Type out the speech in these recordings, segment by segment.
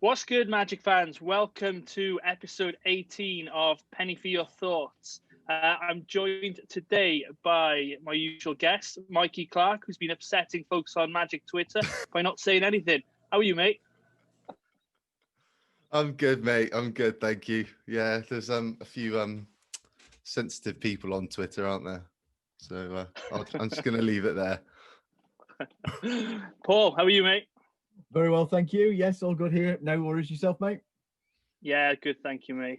What's good, Magic fans? Welcome to episode 18 of Penny for Your Thoughts. I'm joined today by my usual guest, Mikey Clark, who's been upsetting folks on Magic Twitter by not saying anything. How are you, mate? I'm good, mate. I'm good, thank you. Yeah, there's a few sensitive people on Twitter, aren't there? So I'm just going to leave it there. Paul, how are you, mate? Very well, thank you. Yes, all good here. No worries yourself, mate? Yeah, good, thank you, mate.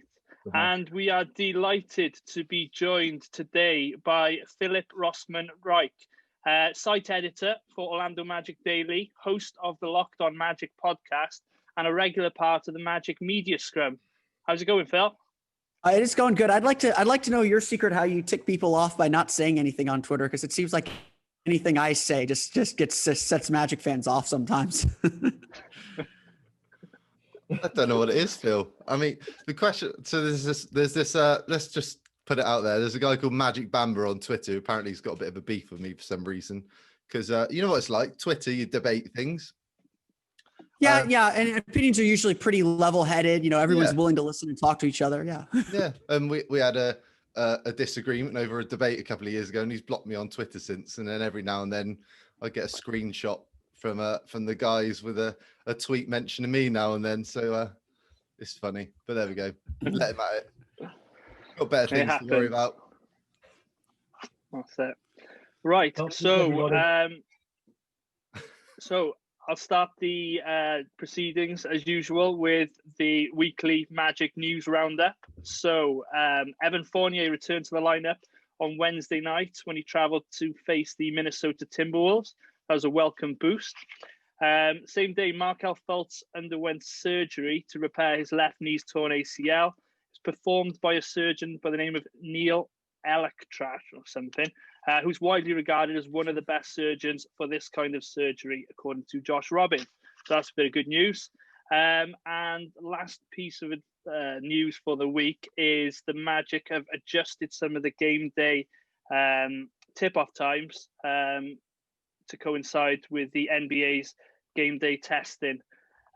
And we are delighted to be joined today by Philip Rossman-Reich, site editor for Orlando Magic Daily, host of the Locked On Magic podcast, and a regular part of the Magic Media Scrum. How's it going, Phil? It is going good. I'd like to know your secret, how you tick people off by not saying anything on Twitter, because it seems like anything I say just sets Magic fans off sometimes. I don't know what it is, Phil. I mean, the question. So there's this. Let's just put it out there. There's a guy called Magic Bamba on Twitter who apparently he's got a bit of a beef with me for some reason. Because you know what it's like. Twitter, you debate things. Yeah, and opinions are usually pretty level-headed. You know, everyone's willing to listen and talk to each other. Yeah. Yeah, and we had a disagreement over a debate a couple of years ago, and he's blocked me on Twitter since. And then every now and then I get a screenshot from the guys with a tweet mentioning me now and then. So it's funny, but there we go. Let him at it. Got better things to worry about. That's it. Right. So I'll start the proceedings as usual with the weekly Magic News Roundup. So Evan Fournier returned to the lineup on Wednesday night when he traveled to face the Minnesota Timberwolves. That was a welcome boost. Same day, Markelle Fultz underwent surgery to repair his left knee's torn ACL. It's performed by a surgeon by the name of Neil Electrash or something, who's widely regarded as one of the best surgeons for this kind of surgery, according to Josh Robin. So that's a bit of good news. And last piece of news for the week is the Magic have adjusted some of the game day tip-off times to coincide with the NBA's game day testing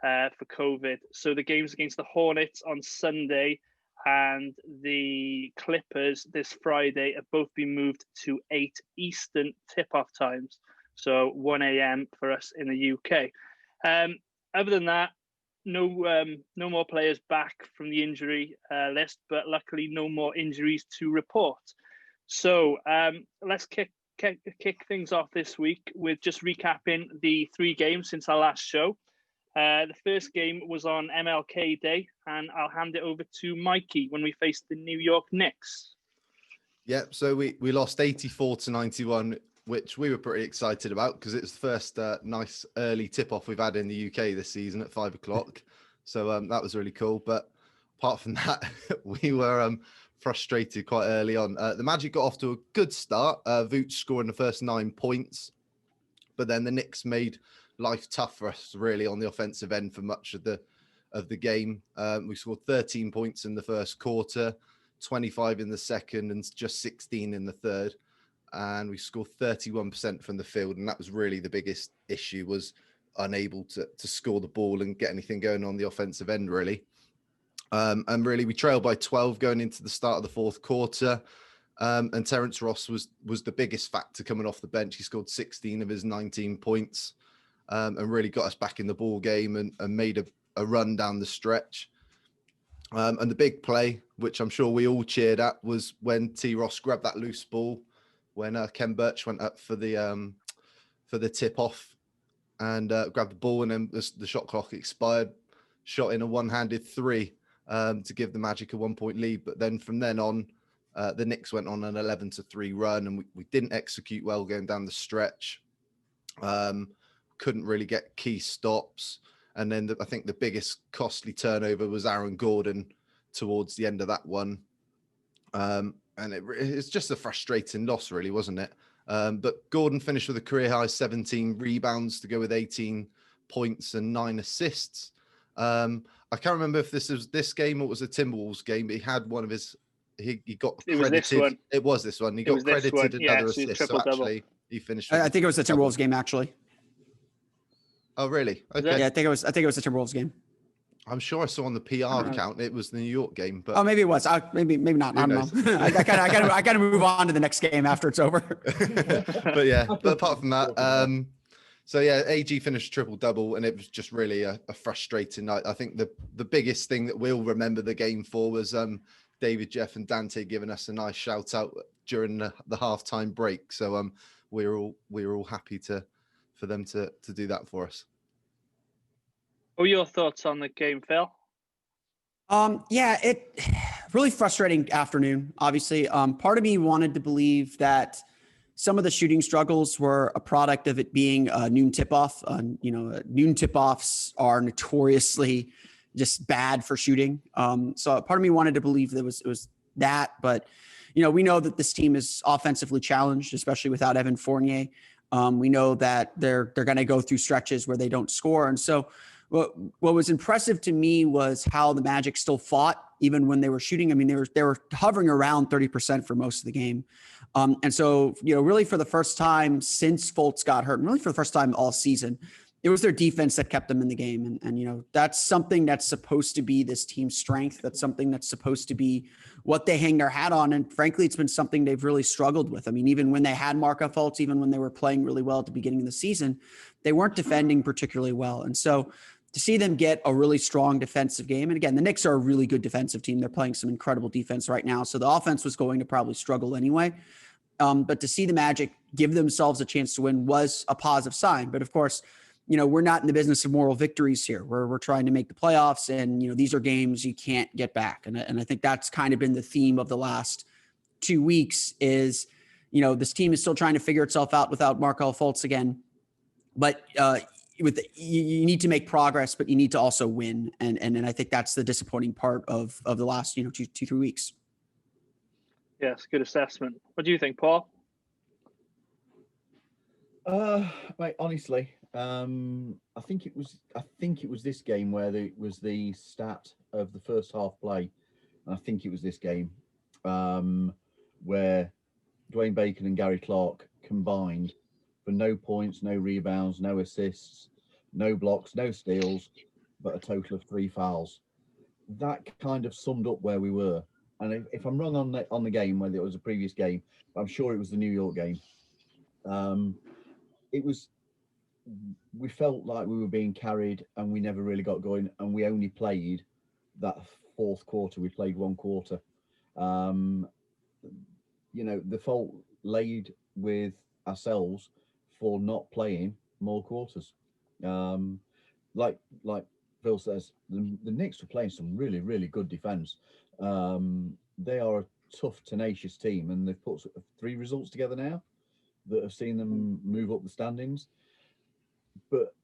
for COVID. So the games against the Hornets on Sunday and the Clippers this Friday have both been moved to 8 Eastern tip-off times, so 1 a.m. for us in the UK. Other than that, no more players back from the injury list, but luckily no more injuries to report. So let's kick things off this week with just recapping the 3 games since our last show. The first game was on MLK Day, and I'll hand it over to Mikey when we faced the New York Knicks. Yeah, so we lost 84-91, which we were pretty excited about because it's the first nice early tip-off we've had in the UK this season at 5 o'clock. So that was really cool. But apart from that, we were frustrated quite early on. The Magic got off to a good start. Vooch scoring the first 9 points, but then the Knicks made life tough for us really on the offensive end for much of the game. We scored 13 points in the first quarter, 25 in the second, and just 16 in the third. And we scored 31% from the field, and that was really the biggest issue, was unable to score the ball and get anything going on the offensive end really. And really we trailed by 12 going into the start of the fourth quarter. And Terence Ross was the biggest factor coming off the bench. He scored 16 of his 19 points. And really got us back in the ball game and made a run down the stretch. And the big play, which I'm sure we all cheered at, was when T. Ross grabbed that loose ball when Ken Birch went up for the tip off and grabbed the ball, and then the shot clock expired, shot in a one-handed 3 to give the Magic a 1-point lead. But then from then on, the Knicks went on an 11-3 run, and we didn't execute well going down the stretch. Couldn't really get key stops. And then I think the biggest costly turnover was Aaron Gordon towards the end of that one. And it's just a frustrating loss, really, wasn't it? But Gordon finished with a career-high 17 rebounds to go with 18 points and 9 assists. I can't remember if this was this game or it was a Timberwolves game, but he had one of his... He got credited. Was this one. It was this one. He got credited another assist. So actually, he finished... I think it was the Timberwolves game, actually. Oh, really? Okay. Yeah, I think it was the Timberwolves game. I'm sure I saw on the PR account it was the New York game, but oh, maybe it was. Maybe not. I don't know. I gotta move on to the next game after it's over. But yeah, but apart from that, so yeah, AG finished triple double, and it was just really a frustrating night. I think the biggest thing that we'll remember the game for was David, Jeff, and Dante giving us a nice shout out during the halftime break. So we were all happy for them to do that for us. What were your thoughts on the game, Phil? Yeah, it really frustrating afternoon. Obviously, part of me wanted to believe that some of the shooting struggles were a product of it being a noon tip-off. Noon tip-offs are notoriously just bad for shooting. So part of me wanted to believe that it was that, but we know that this team is offensively challenged, especially without Evan Fournier. We know that they're going to go through stretches where they don't score, and so what was impressive to me was how the Magic still fought even when they were shooting. I mean, they were hovering around 30% for most of the game. And so, really for the first time since Fultz got hurt, and really for the first time all season, it was their defense that kept them in the game. And that's something that's supposed to be this team's strength. That's something that's supposed to be what they hang their hat on. And frankly, it's been something they've really struggled with. I mean, even when they had Marco Fultz, even when they were playing really well at the beginning of the season, they weren't defending particularly well. And so to see them get a really strong defensive game, and again, the Knicks are a really good defensive team. They're playing some incredible defense right now. So the offense was going to probably struggle anyway. But to see the Magic give themselves a chance to win was a positive sign. But of course, we're not in the business of moral victories here. We're trying to make the playoffs, and these are games you can't get back. And I think that's kind of been the theme of the last 2 weeks is, this team is still trying to figure itself out without Marco Fultz again. But you need to make progress, but you need to also win. And I think that's the disappointing part of the last 2-3 weeks. Yes, good assessment. What do you think, Paul? Mate, honestly, I think it was this game where it was the stat of the first half play. And I think it was this game where Dwayne Bacon and Gary Clark combined for no points, no rebounds, no assists, no blocks, no steals, but a total of 3 fouls. That kind of summed up where we were. And if I'm wrong on the game, whether it was a previous game, I'm sure it was the New York game. We felt like we were being carried and we never really got going, and we only played that fourth quarter. We played one quarter. The fault laid with ourselves for not playing more quarters. Like Phil says, the Knicks were playing some really, really good defense. They are a tough, tenacious team, and they've put 3 results together now that have seen them move up the standings. But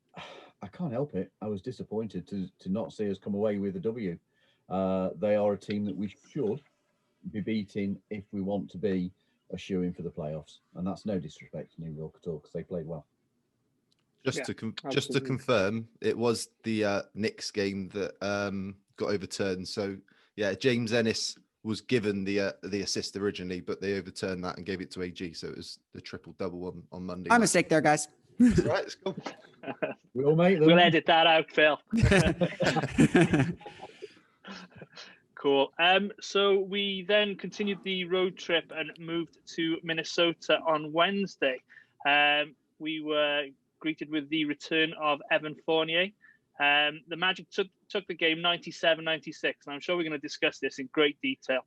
I can't help it. I was disappointed to not see us come away with a W. They are a team that we should be beating if we want to be a shoo-in for the playoffs. And that's no disrespect to New York at all, because they played well. Just to confirm, it was the Knicks game that got overturned. So yeah, James Ennis was given the assist originally, but they overturned that and gave it to AG. So it was the triple double on Monday. My mistake there, guys. That's right, it's cool. We'll edit that out, Phil. Cool. So we then continued the road trip and moved to Minnesota on Wednesday. We were greeted with the return of Evan Fournier. The Magic took the game 97-96, and I'm sure we're going to discuss this in great detail.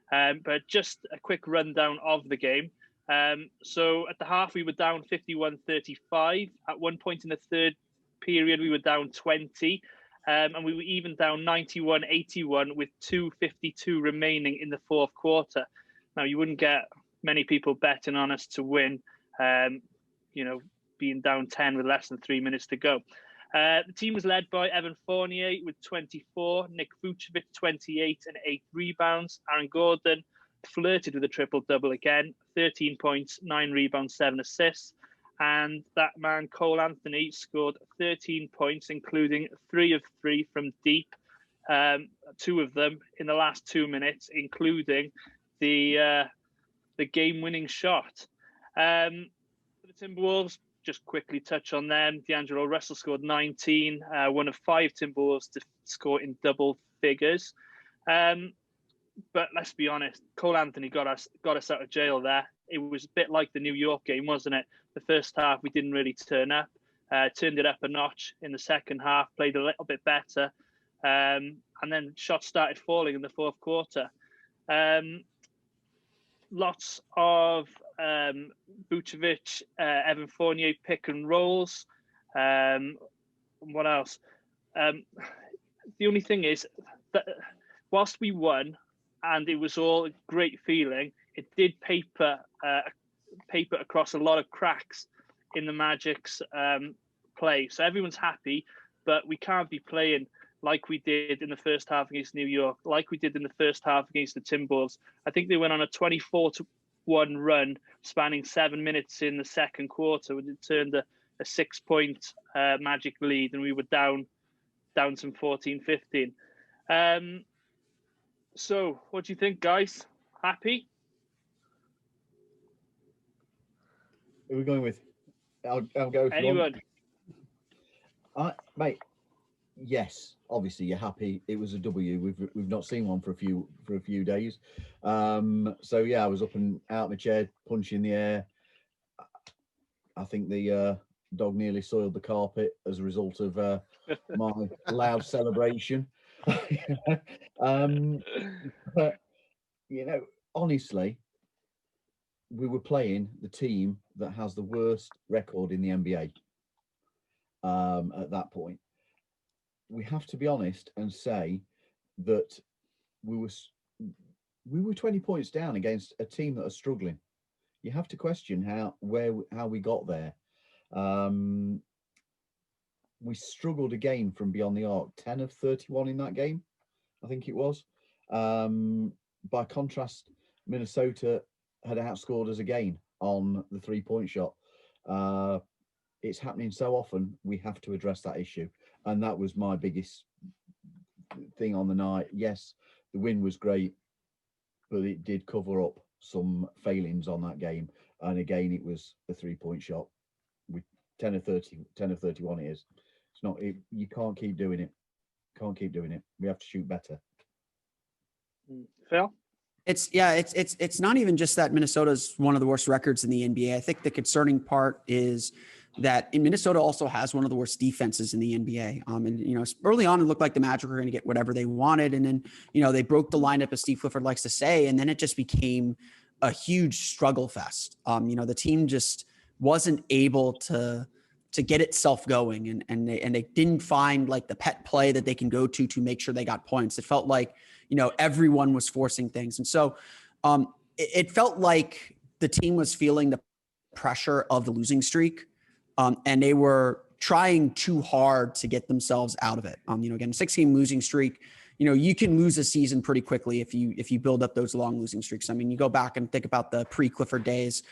But just a quick rundown of the game. So at the half, we were down 51-35. At one point in the third period, we were down 20. And we were even down 91-81 with 2:52 remaining in the fourth quarter. Now, you wouldn't get many people betting on us to win, being down 10 with less than 3 minutes to go. The team was led by Evan Fournier with 24, Nick Vucevic 28 and 8 rebounds. Aaron Gordon flirted with a triple-double again, 13 points, 9 rebounds, 7 assists. And that man, Cole Anthony, scored 13 points, including 3 of 3 from deep, 2 of them in the last 2 minutes, including the game-winning shot. For the Timberwolves, just quickly touch on them. D'Angelo Russell scored 19, one of 5 Timberwolves to score in double figures. But let's be honest, Cole Anthony got us out of jail there. It was a bit like the New York game, wasn't it? The first half, we didn't really turn up. Turned it up a notch in the second half, played a little bit better. And then shots started falling in the fourth quarter. Lots of Vucevic, Evan Fournier pick and rolls. What else? The only thing is that whilst we won and it was all a great feeling, it did paper across a lot of cracks in the Magic's play. So everyone's happy, but we can't be playing like we did in the first half against New York, like we did in the first half against the Timberwolves. I think they went on a 24-1 run spanning 7 minutes in the second quarter when it turned a 6-point Magic lead, and we were down some 14-15. So what do you think, guys? Happy? Who are we going with? I'll go. Anyone? Mate, yes, obviously you're happy. It was a W. We've not seen one for a few days. So yeah, I was up and out of my chair, punching the air. I think the dog nearly soiled the carpet as a result of my loud celebration. But honestly, we were playing the team that has the worst record in the NBA. At that point, we have to be honest and say that we were 20 points down against a team that are struggling. You have to question how we got there. We struggled again from beyond the arc, 10 of 31 in that game, I think it was. By contrast, Minnesota had outscored us again on the 3-point shot. It's happening so often, we have to address that issue. And that was my biggest thing on the night. Yes, the win was great, but it did cover up some failings on that game. And again, it was a 3-point shot. With 10 of 31 it is. It's not, you can't keep doing it. Can't keep doing it. We have to shoot better. Phil? It's not even just that Minnesota's one of the worst records in the NBA. I think the concerning part is that Minnesota also has one of the worst defenses in the NBA. And early on, it looked like the Magic were going to get whatever they wanted, and then they broke the lineup, as Steve Clifford likes to say, and then it just became a huge struggle fest. The team just wasn't able to get itself going, and they didn't find like the pet play that they can go to make sure they got points. It felt like everyone was forcing things, and so it felt like the team was feeling the pressure of the losing streak, and they were trying too hard to get themselves out of it. Again, a 6-game losing streak. You can lose a season pretty quickly if you build up those long losing streaks. I mean, you go back and think about the pre-Clifford days.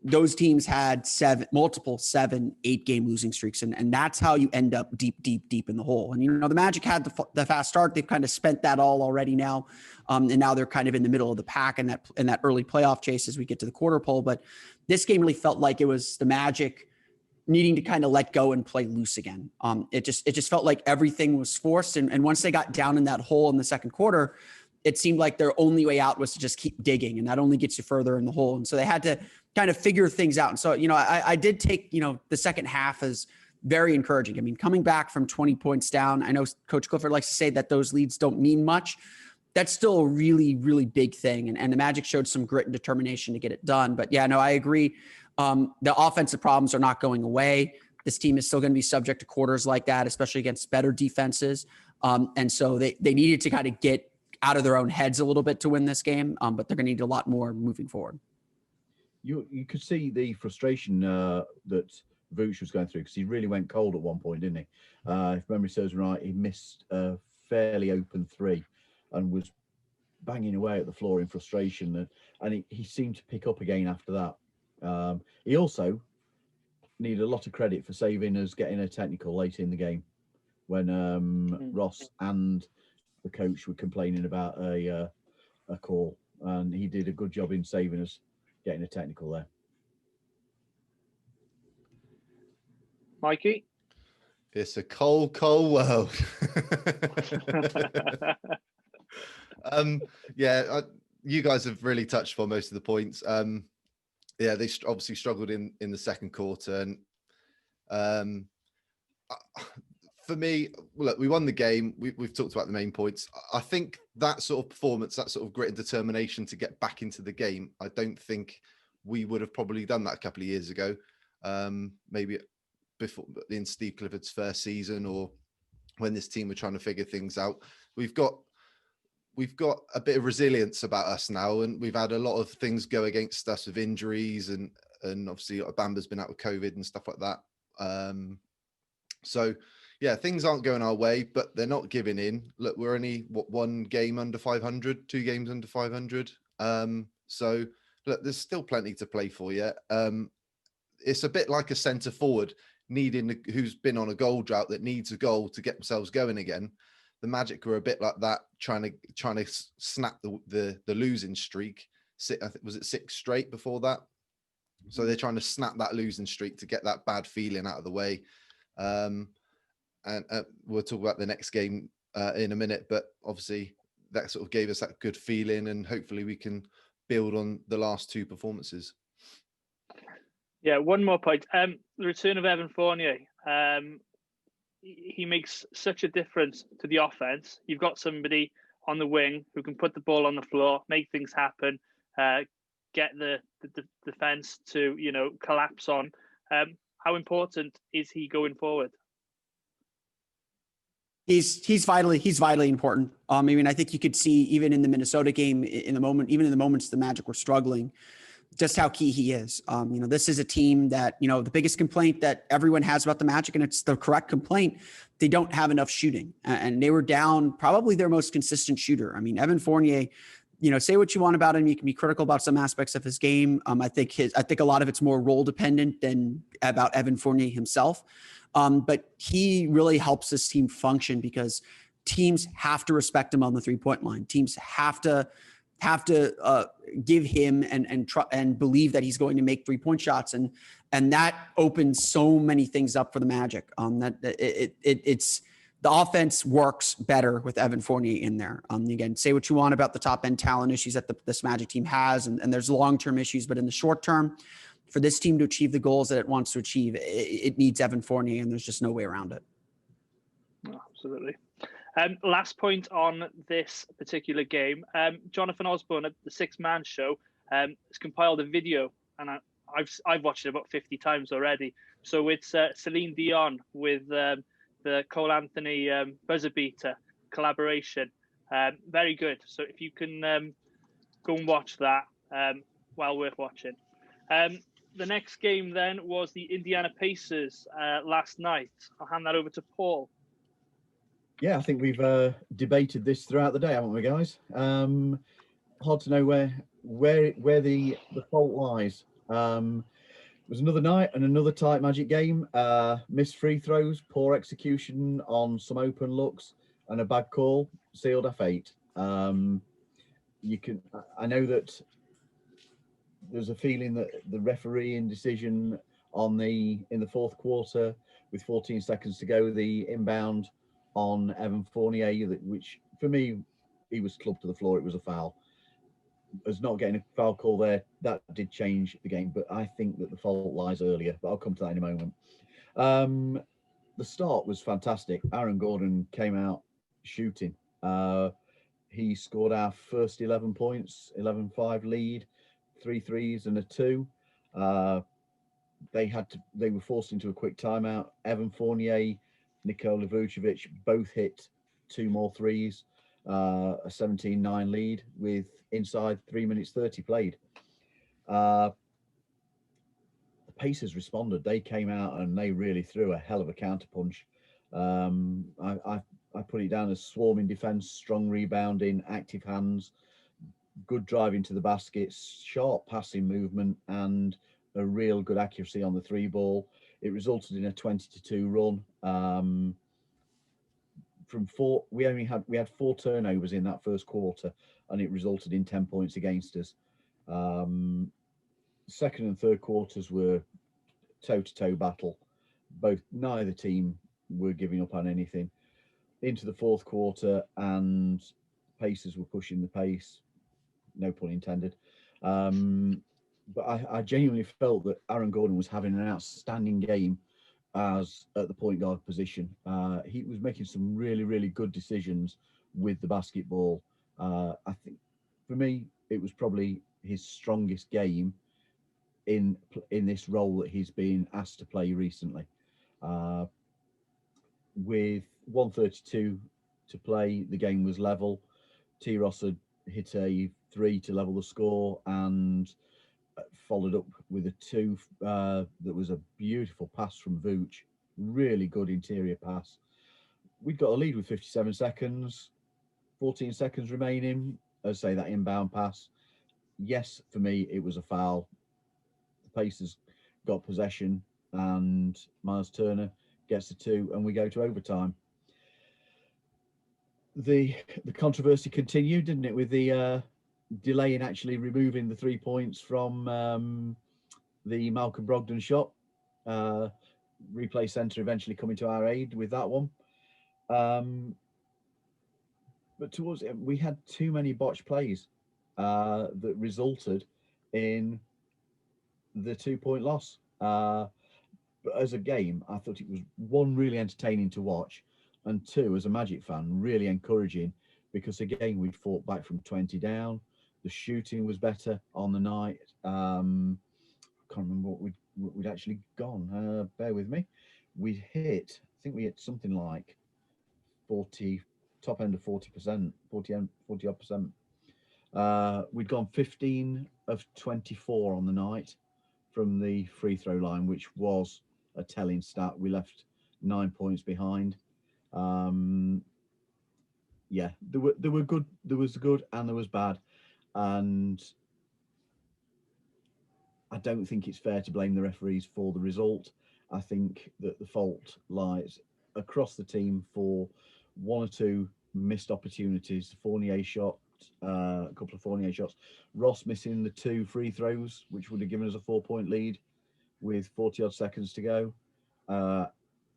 Those teams had multiple 7-8-game losing streaks, and that's how you end up deep in the hole. And the Magic had the fast start; they've kind of spent that all already now, and now they're kind of in the middle of the pack in that early playoff chase as we get to the quarter pole. But this game really felt like it was the Magic needing to kind of let go and play loose again. It just felt like everything was forced, and once they got down in that hole in the second quarter, it seemed like their only way out was to just keep digging, and that only gets you further in the hole. And so they had to kind of figure things out. And so, I did take, the second half as very encouraging. I mean, coming back from 20 points down, I know Coach Clifford likes to say that those leads don't mean much. That's still a really, really big thing. And the Magic showed some grit and determination to get it done. But yeah, no, I agree. The offensive problems are not going away. This team is still going to be subject to quarters like that, especially against better defenses. And so they needed to kind of get out of their own heads a little bit to win this game, but they're going to need a lot more moving forward. You could see the frustration that Vooch was going through, because he really went cold at one point, didn't he? If memory serves right, he missed a fairly open 3 and was banging away at the floor in frustration, and he seemed to pick up again after that. He also needed a lot of credit for saving us getting a technical late in the game when Ross and the coach were complaining about a call, and he did a good job in saving us getting a technical there. Mikey? It's a cold, cold world. You guys have really touched on most of the points. They obviously struggled in the second quarter, and for me, look, we won the game. We've talked about the main points. I think that sort of performance, that sort of grit and determination to get back into the game, I don't think we would have probably done that a couple of years ago. Maybe before in Steve Clifford's first season, or when this team were trying to figure things out. We've got a bit of resilience about us now, and we've had a lot of things go against us with injuries, and obviously Bamba's been out with COVID and stuff like that. So yeah, things aren't going our way, but they're not giving in. Look, we're only one game under 500, 2 games under 500. So look, there's still plenty to play for yet. It's a bit like a centre forward who's been on a goal drought that needs a goal to get themselves going again. The Magic were a bit like that, trying to snap the losing streak. Was it 6 straight before that? So they're trying to snap that losing streak to get that bad feeling out of the way. And we'll talk about the next game in a minute, but obviously that sort of gave us that good feeling, and hopefully we can build on the last 2 performances. Yeah, one more point. The return of Evan Fournier. He makes such a difference to the offense. You've got somebody on the wing who can put the ball on the floor, make things happen, get the defense to collapse on. How important is he going forward? He's vitally important. I mean, I think you could see even in the Minnesota game, in the moments the Magic were struggling, just how key he is. This is a team that, the biggest complaint that everyone has about the Magic, and it's the correct complaint, they don't have enough shooting. And they were down probably their most consistent shooter. I mean, Evan Fournier, say what you want about him. You can be critical about some aspects of his game. I think a lot of it's more role dependent than about Evan Fournier himself. But he really helps this team function because teams have to respect him on the 3-point line. Teams have to give him and believe that he's going to make 3-point shots, and that opens so many things up for the Magic. It's the offense works better with Evan Fournier in there. Again, say what you want about the top end talent issues that this Magic team has, and there's long-term issues, but in the short term, for this team to achieve the goals that it wants to achieve, it needs Evan Fournier, and there's just no way around it. Oh, absolutely. Last point on this particular game. Jonathan Osborne at the Six Man Show has compiled a video, and I've watched it about 50 times already. So it's Celine Dion with the Cole Anthony buzzer beater collaboration. Very good. So if you can go and watch that, well worth watching. The next game then was the Indiana Pacers last night. I'll hand that over to Paul. Yeah, I think we've debated this throughout the day, haven't we, guys? Hard to know where the fault lies. It was another night and another tight Magic game. Missed free throws, poor execution on some open looks, and a bad call sealed our fate. I know that there's a feeling that the refereeing decision in the fourth quarter with 14 seconds to go, the inbound on Evan Fournier, which for me, he was clubbed to the floor. It was a foul. As not getting a foul call there, that did change the game, but I think that the fault lies earlier, but I'll come to that in a moment. The start was fantastic. Aaron Gordon came out shooting. He scored our first 11 points, 11-5 lead, 3 threes and a 2. They were forced into a quick timeout. Evan Fournier, Nikola Vucevic both hit 2 more threes, a 17-9 lead with inside 3 minutes 30 played. The Pacers responded. They came out and they really threw a hell of a counterpunch. I put it down as swarming defense, strong rebounding, active hands, good driving to the basket, sharp passing movement, and a real good accuracy on the 3 ball. It resulted in a 20-2 run. We had 4 turnovers in that first quarter, and it resulted in 10 points against us. Second and third quarters were toe-to-toe battle. neither team were giving up on anything into the fourth quarter, and Pacers were pushing the pace, no pun intended. But I genuinely felt that Aaron Gordon was having an outstanding game as at the point guard position. He was making some really, really good decisions with the basketball. I think for me, it was probably his strongest game in this role that he's been asked to play recently. With 1:32 to play, the game was level. T. Ross had hit a 3 to level the score, and followed up with a 2 that was a beautiful pass from Vooch. Really good interior pass. We'd got a lead with 57 seconds, 14 seconds remaining. As I say, that inbound pass. Yes, for me, it was a foul. The Pacers got possession, and Miles Turner gets the 2, and we go to overtime. The controversy continued, didn't it, with the delay in actually removing the 3 points from the Malcolm Brogdon shot. Replay Centre eventually coming to our aid with that one. But towards it, we had too many botched plays that resulted in the 2-point loss. But as a game, I thought it was, one, really entertaining to watch, and two, as a Magic fan, really encouraging, because again, we'd fought back from 20 down. The shooting was better on the night. I can't remember what we'd actually gone. Bear with me. I think we hit something like 40, top end of 40%, 40 odd percent. We'd gone 15 of 24 on the night from the free throw line, which was a telling stat. We left 9 points behind. Yeah, there were good. There was good and there was bad, and I don't think it's fair to blame the referees for the result. I think that the fault lies across the team for one or two missed opportunities. Fournier shot, a couple of Fournier shots. Ross missing the 2 free throws, which would have given us a 4-point lead with 40 odd seconds to go. A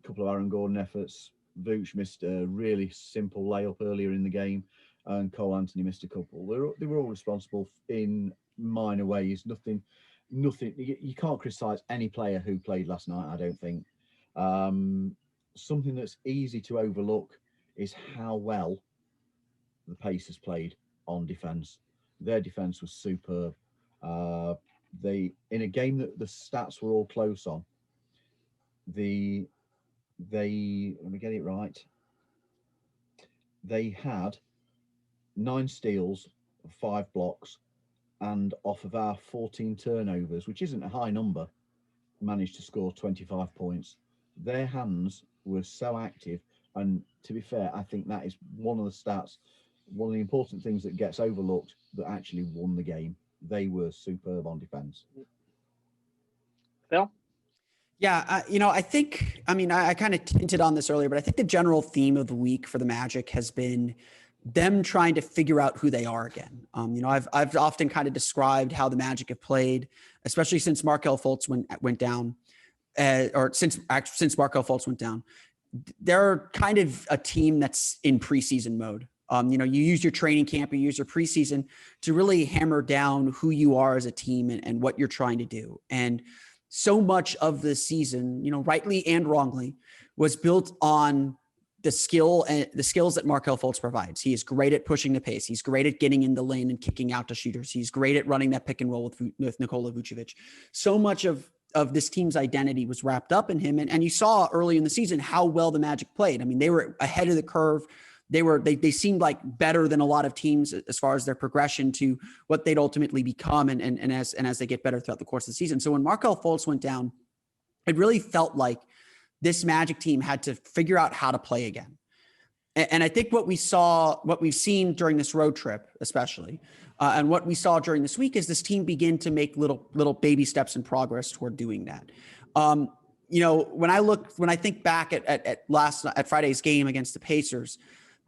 couple of Aaron Gordon efforts. Vooch missed a really simple layup earlier in the game, and Cole Anthony missed a couple. They were all responsible in minor ways. Nothing. You can't criticise any player who played last night, I don't think. Something that's easy to overlook is how well the Pacers played on defence. Their defence was superb. In a game that the stats were all close on, let me get it right. They had 9 steals, 5 blocks, and off of our 14 turnovers, which isn't a high number, managed to score 25 points. Their hands were so active, and to be fair, I think that is one of the stats, one of the important things that gets overlooked that actually won the game. They were superb on defense. Phil? Yeah, I kind of hinted on this earlier, but I think the general theme of the week for the Magic has been them trying to figure out who they are again. I've often kind of described how the Magic have played, especially since Markelle Fultz went down, or since Markelle Fultz went down. They're kind of a team that's in preseason mode. You use your training camp, you use your preseason to really hammer down who you are as a team and what you're trying to do. And so much of this season, rightly and wrongly, was built on the skills that Markelle Fultz provides. He is great at pushing the pace. He's great at getting in the lane and kicking out to shooters. He's great at running that pick and roll with Nikola Vucevic. So much of this team's identity was wrapped up in him. And you saw early in the season how well the Magic played. I mean, they were ahead of the curve. They seemed like better than a lot of teams as far as their progression to what they'd ultimately become, and as they get better throughout the course of the season. So when Markelle Fultz went down, it really felt like this Magic team had to figure out how to play again. And I think what we've seen during this road trip, especially, and what we saw during this week, is this team begin to make little baby steps in progress toward doing that. When I think back at Friday's game against the Pacers,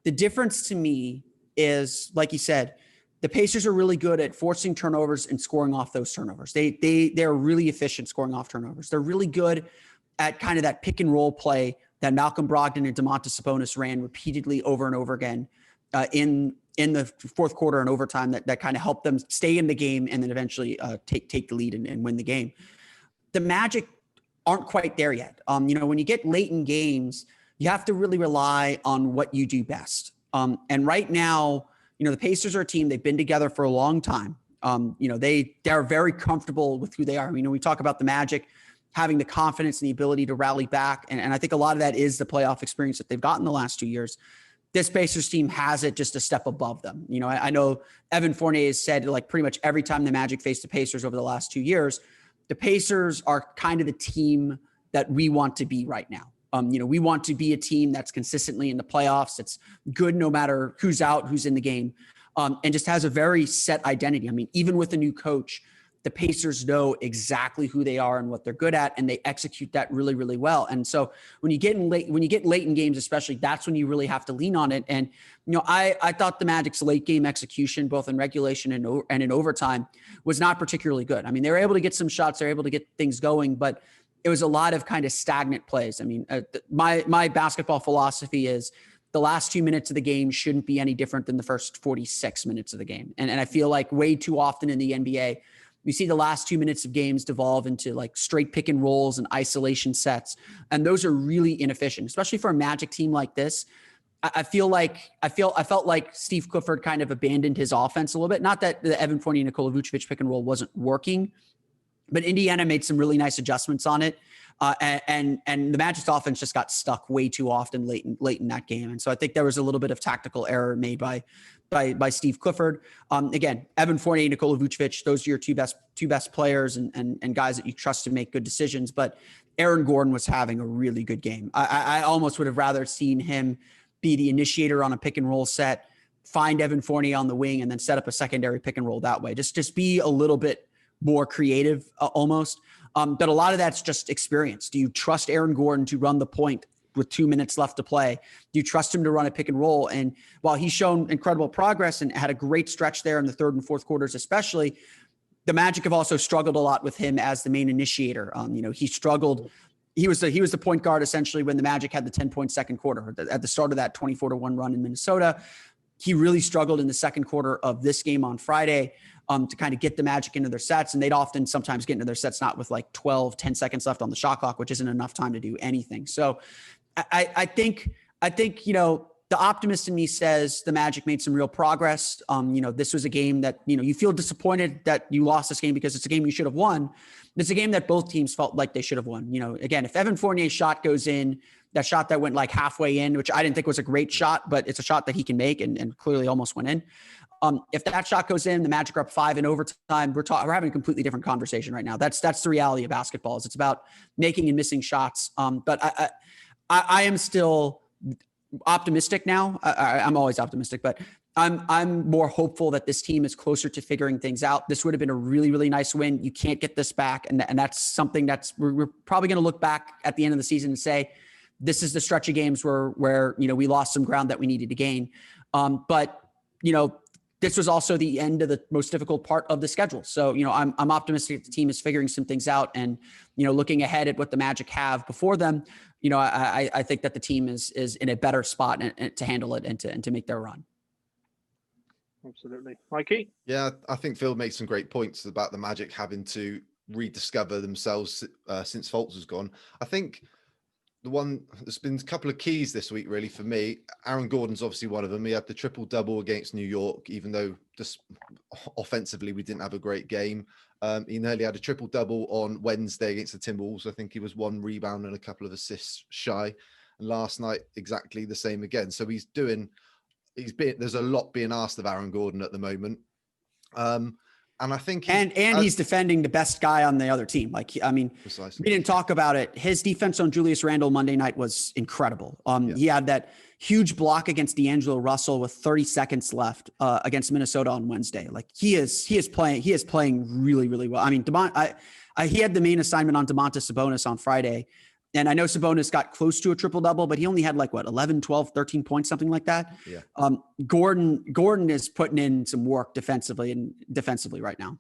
the difference to me is, like you said, the Pacers are really good at forcing turnovers and scoring off those turnovers. They're really efficient scoring off turnovers. They're really good at kind of that pick and roll play that Malcolm Brogdon and Domantas Sabonis ran repeatedly over and over again in the fourth quarter and overtime that kind of helped them stay in the game and then eventually take the lead and win the game. The Magic aren't quite there yet. When you get late in games, you have to really rely on what you do best. And right now, the Pacers are a team, they've been together for a long time. They're very comfortable with who they are. We talk about the Magic having the confidence and the ability to rally back. And I think a lot of that is the playoff experience that they've gotten the last 2 years. This Pacers team has it just a step above them. I know Evan Fournier has said, like, pretty much every time the Magic faced the Pacers over the last 2 years, the Pacers are kind of the team that we want to be right now. We want to be a team that's consistently in the playoffs. It's good no matter who's out, who's in the game, and just has a very set identity. Even with a new coach, the Pacers know exactly who they are and what they're good at, and they execute that really, really well. And so when you get late in games, especially, that's when you really have to lean on it. And I thought the Magic's late game execution, both in regulation and in overtime, was not particularly good. They were able to get some shots, they were able to get things going, but it was a lot of kind of stagnant plays. My basketball philosophy is the last 2 minutes of the game shouldn't be any different than the first 46 minutes of the game. And I feel like way too often in the NBA, we see the last 2 minutes of games devolve into like straight pick and rolls and isolation sets. And those are really inefficient, especially for a Magic team like this. I felt like Steve Clifford kind of abandoned his offense a little bit. Not that the Evan Fournier, Nikola Vucevic pick and roll wasn't working, but Indiana made some really nice adjustments on it. And the Magic's offense just got stuck way too often late in that game. And so I think there was a little bit of tactical error made by Steve Clifford. Again, Evan Fournier, Nikola Vucevic, those are your two best players and guys that you trust to make good decisions. But Aaron Gordon was having a really good game. I almost would have rather seen him be the initiator on a pick and roll set, find Evan Fournier on the wing, and then set up a secondary pick and roll that way. Just be a little bit more creative almost. But a lot of that's just experience. Do you trust Aaron Gordon to run the point with 2 minutes left to play? Do you trust him to run a pick and roll? And while he's shown incredible progress and had a great stretch there in the third and fourth quarters, especially, the Magic have also struggled a lot with him as the main initiator. He struggled. He was the point guard essentially when the Magic had the 10-point second quarter at the start of that 24-1 run in Minnesota. He really struggled in the second quarter of this game on Friday to kind of get the Magic into their sets. And they'd often sometimes get into their sets not with like 10 seconds left on the shot clock, which isn't enough time to do anything. So I think the optimist in me says the Magic made some real progress. This was a game that, you feel disappointed that you lost this game because it's a game you should have won. It's a game that both teams felt like they should have won. Again, if Evan Fournier's shot goes in, that shot that went like halfway in, which I didn't think was a great shot, but it's a shot that he can make and clearly almost went in. If that shot goes in, the Magic are up 5 in overtime. We're having a completely different conversation right now. That's the reality of basketball. It's about making and missing shots. But I am still optimistic now. I'm always optimistic, but I'm more hopeful that this team is closer to figuring things out. This would have been a really, really nice win. You can't get this back. And that's something we're probably going to look back at the end of the season and say, this is the stretch of games where we lost some ground that we needed to gain. But this was also the end of the most difficult part of the schedule. So, I'm optimistic that the team is figuring some things out and, looking ahead at what the Magic have before them, I think that the team is in a better spot to handle it and to make their run. Absolutely. Mikey? Yeah, I think Phil makes some great points about the Magic having to rediscover themselves since Fultz has gone. I think there's been a couple of keys this week, really, for me. Aaron Gordon's obviously one of them. He had the triple-double against New York, even though just offensively we didn't have a great game. He nearly had a triple-double on Wednesday against the Timberwolves. I think he was 1 rebound and a couple of assists shy. And last night, exactly the same again. So there's a lot being asked of Aaron Gordon at the moment. And I think he's defending the best guy on the other team. Precisely. We didn't talk about it. His defense on Julius Randle Monday night was incredible. He had that huge block against D'Angelo Russell with 30 seconds left against Minnesota on Wednesday. He is playing really, really well. He had the main assignment on Domantas Sabonis on Friday. And I know Sabonis got close to a triple-double, but he only had 11, 12, 13 points, something like that. Yeah. Gordon is putting in some work defensively right now.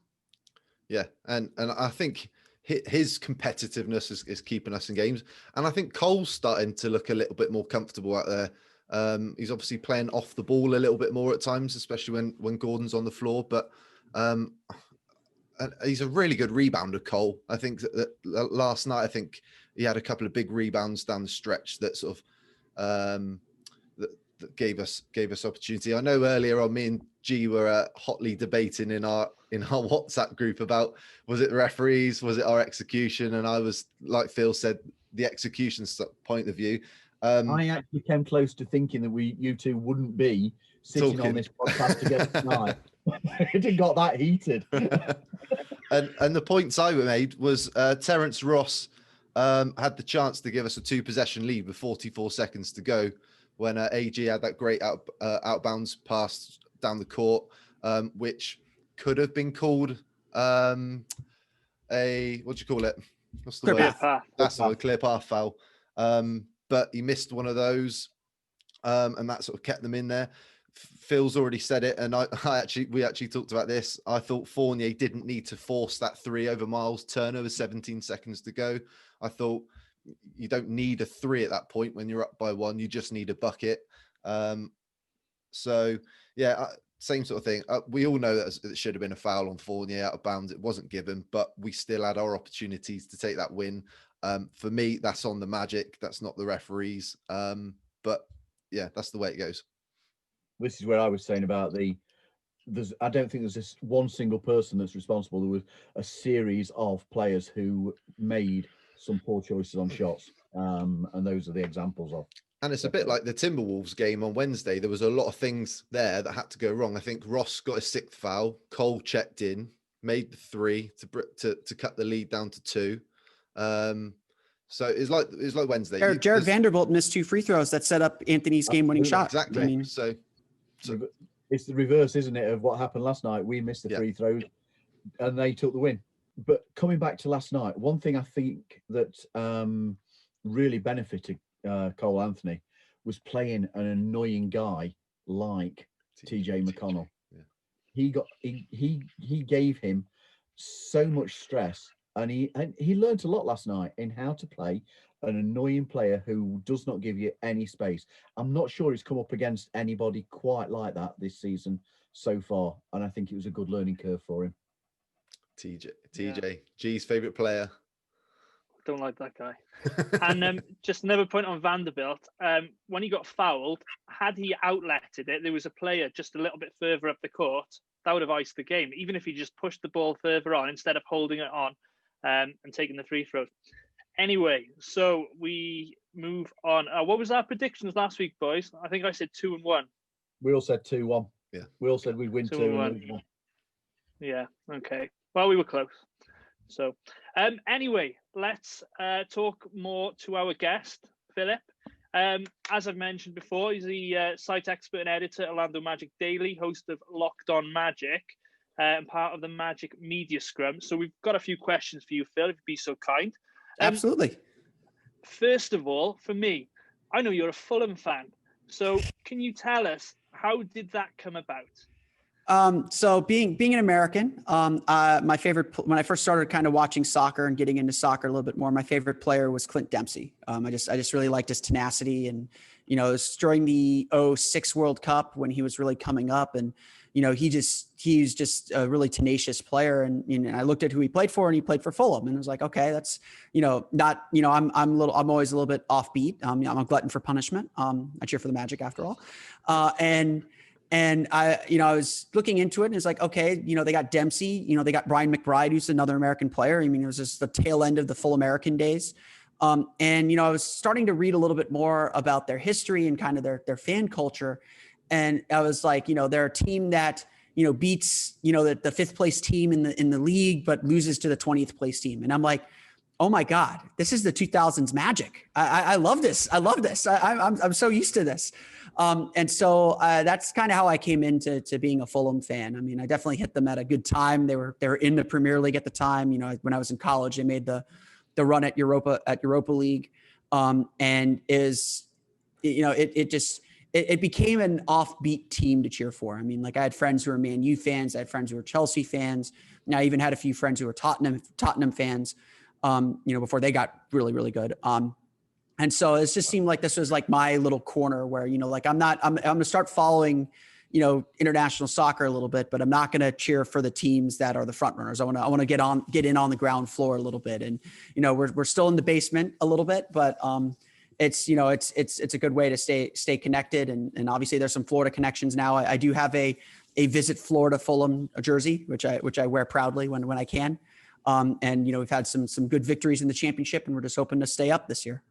Yeah. And I think his competitiveness is keeping us in games. And I think Cole's starting to look a little bit more comfortable out there. He's obviously playing off the ball a little bit more at times, especially when Gordon's on the floor. But he's a really good rebounder, Cole. I think that last night, I think he had a couple of big rebounds down the stretch that sort of that gave us opportunity. I know earlier on, me and G were hotly debating in our WhatsApp group about, was it the referees, was it our execution? And I was, like Phil said, the execution point of view. I actually came close to thinking that you two wouldn't be sitting on this podcast together tonight. It got that heated. and the points I made was Terence Ross had the chance to give us a 2-possession lead with 44 seconds to go when AG had that great outbounds pass down the court, which could have been called what do you call it? What's the word? That's a clear path foul. But he missed one of those, and that sort of kept them in there. Phil's already said it, and we actually talked about this. I thought Fournier didn't need to force that 3 over Miles Turner with 17 seconds to go. I thought you don't need a 3 at that point when you're up by 1. You just need a bucket. So yeah, same sort of thing. We all know that it should have been a foul on Fournier out of bounds. It wasn't given, but we still had our opportunities to take that win. For me, that's on the Magic. That's not the referees. But yeah, that's the way it goes. This is where I was saying about I don't think there's just one single person that's responsible. There was a series of players who made some poor choices on shots. And those are the examples of. And it's a bit like the Timberwolves game on Wednesday. There was a lot of things there that had to go wrong. I think Ross got a 6th foul. Cole checked in, made the 3 to cut the lead down to 2. So it's like Wednesday. Jared Vanderbilt missed 2 free throws that set up Anthony's game-winning shot. Exactly. I mean, so it's the reverse, isn't it, of what happened last night? We missed the free throws, and they took the win. But coming back to last night, one thing I think that really benefited Cole Anthony was playing an annoying guy like TJ McConnell. Yeah. He gave him so much stress. And he learned a lot last night in how to play an annoying player who does not give you any space. I'm not sure he's come up against anybody quite like that this season so far. And I think it was a good learning curve for him. TJ, G's favourite player. Don't like that guy. And just another point on Vanderbilt. When he got fouled, had he outletted it, there was a player just a little bit further up the court. That would have iced the game, even if he just pushed the ball further on instead of holding it on. And taking the free throws. Anyway, so we move on. What was our predictions last week, boys? I think I said 2-1. We all said 2-1. Yeah. We all said we'd win 2-1. Yeah. Okay. Well, we were close. So, anyway, let's talk more to our guest, Philip. As I've mentioned before, he's the site expert and editor at Orlando Magic Daily, host of Locked On Magic. And part of the Magic Media Scrum. So we've got a few questions for you, Phil, if you'd be so kind. Absolutely. First of all, for me, I know you're a Fulham fan. So can you tell us, how did that come about? So being an American, my favorite, when I first started kind of watching soccer and getting into soccer a little bit more, my favorite player was Clint Dempsey. I just really liked his tenacity, and, it was during the 2006 World Cup when he was really coming up, and, he's just a really tenacious player. And, I looked at who he played for, and he played for Fulham, and I was like, okay, that's, not, I'm always a little bit offbeat. I'm a glutton for punishment. I cheer for the Magic after all. And I was looking into it, and it's like, okay, they got Dempsey, they got Brian McBride, who's another American player. I mean, it was just the tail end of the full American days. And, I was starting to read a little bit more about their history and kind of their fan culture. And I was like, they're a team that, beats, the 5th place team in the league, but loses to the 20th place team. And I'm like, oh my God, this is the 2000s Magic. I love this. I love this. I'm so used to this. And so that's kind of how I came into being a Fulham fan. I mean, I definitely hit them at a good time. They were in the Premier League at the time. When I was in college, they made the run at Europa League. And it became an offbeat team to cheer for. I mean, like, I had friends who were Man U fans. I had friends who were Chelsea fans. And I even had a few friends who were Tottenham fans. before they got really, really good. And so it just seemed like this was like my little corner where, like I'm going to start following, international soccer a little bit, but I'm not going to cheer for the teams that are the front runners. I want to get in on the ground floor a little bit. And, we're still in the basement a little bit, but, it's a good way to stay connected. And obviously there's some Florida connections now. I do have a Visit Florida Fulham jersey, which I wear proudly when I can. And we've had some good victories in the championship, and we're just hoping to stay up this year.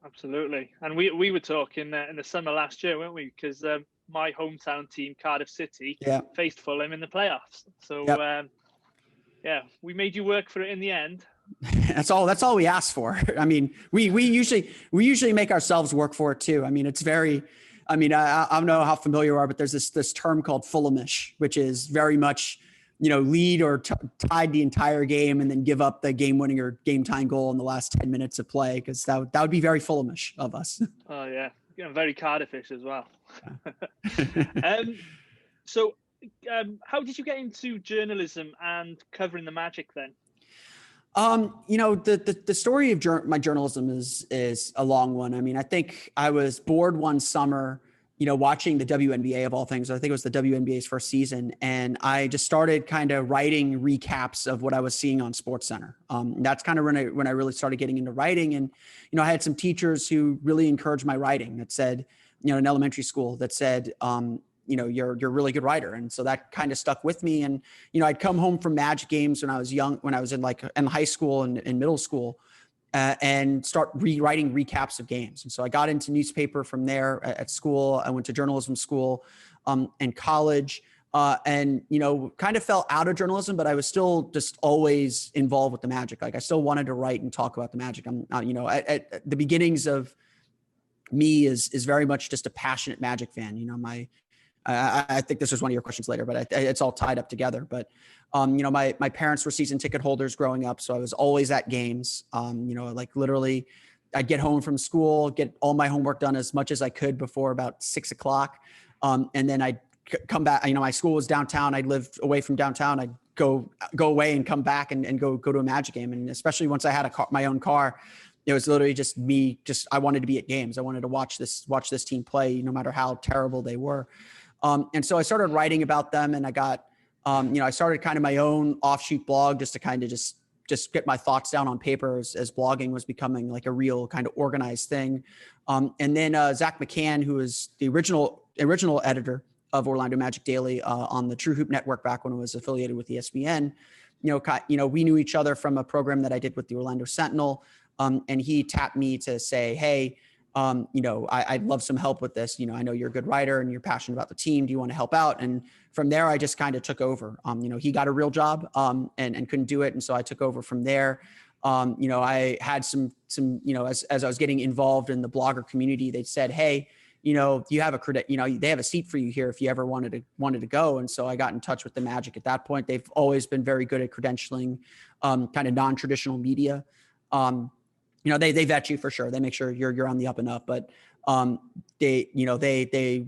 Absolutely. And we were talking in the summer last year, weren't we? Because my hometown team, Cardiff City, faced Fulham in the playoffs. So we made you work for it in the end. That's all we asked for. I mean, we usually make ourselves work for it too. I mean, it's very, I don't know how familiar you are, but there's this term called Fulhamish, which is very much, lead or tied the entire game and then give up the game winning or game tying goal in the last 10 minutes of play. Because that would be very Fulhamish of us. Oh yeah. Very Cardiffish as well. So how did you get into journalism and covering the Magic then? The story of my journalism is a long one. I mean, I think I was bored one summer, watching the WNBA of all things. I think it was the WNBA's first season. And I just started kind of writing recaps of what I was seeing on SportsCenter. That's kind of when I really started getting into writing. And, I had some teachers who really encouraged my writing that said, in elementary school that said, you're a really good writer. And so that kind of stuck with me. And, I'd come home from Magic games when I was young, when I was in high school and in middle school, and start rewriting recaps of games. And so I got into newspaper from there at school. I went to journalism school and college, and, kind of fell out of journalism, but I was still just always involved with the Magic. Like I still wanted to write and talk about the Magic. I'm at the beginnings of me is very much just a passionate Magic fan. I think this was one of your questions later, but it's all tied up together. But, my parents were season ticket holders growing up. So I was always at games, literally I'd get home from school, get all my homework done as much as I could before about 6 o'clock. And then I'd come back, my school was downtown. I'd live away from downtown. I'd go away and come back and go to a Magic game. And especially once I had my own car, it was literally just me. I wanted to be at games. I wanted to watch this team play, no matter how terrible they were. And so I started writing about them, and I got, I started kind of my own offshoot blog just to kind of just get my thoughts down on paper as blogging was becoming like a real kind of organized thing. And then Zach McCann, who is the original editor of Orlando Magic Daily on the True Hoop Network back when it was affiliated with ESPN, we knew each other from a program that I did with the Orlando Sentinel. And he tapped me to say, hey, I'd love some help with this. I know you're a good writer and you're passionate about the team. Do you want to help out? And from there, I just kind of took over. He got a real job and couldn't do it. And so I took over from there. I had some as I was getting involved in the blogger community, they said, hey, you have a credit, they have a seat for you here if you ever wanted to go. And so I got in touch with the Magic at that point. They've always been very good at credentialing kind of non-traditional media. They vet you for sure. They make sure you're on the up and up, but they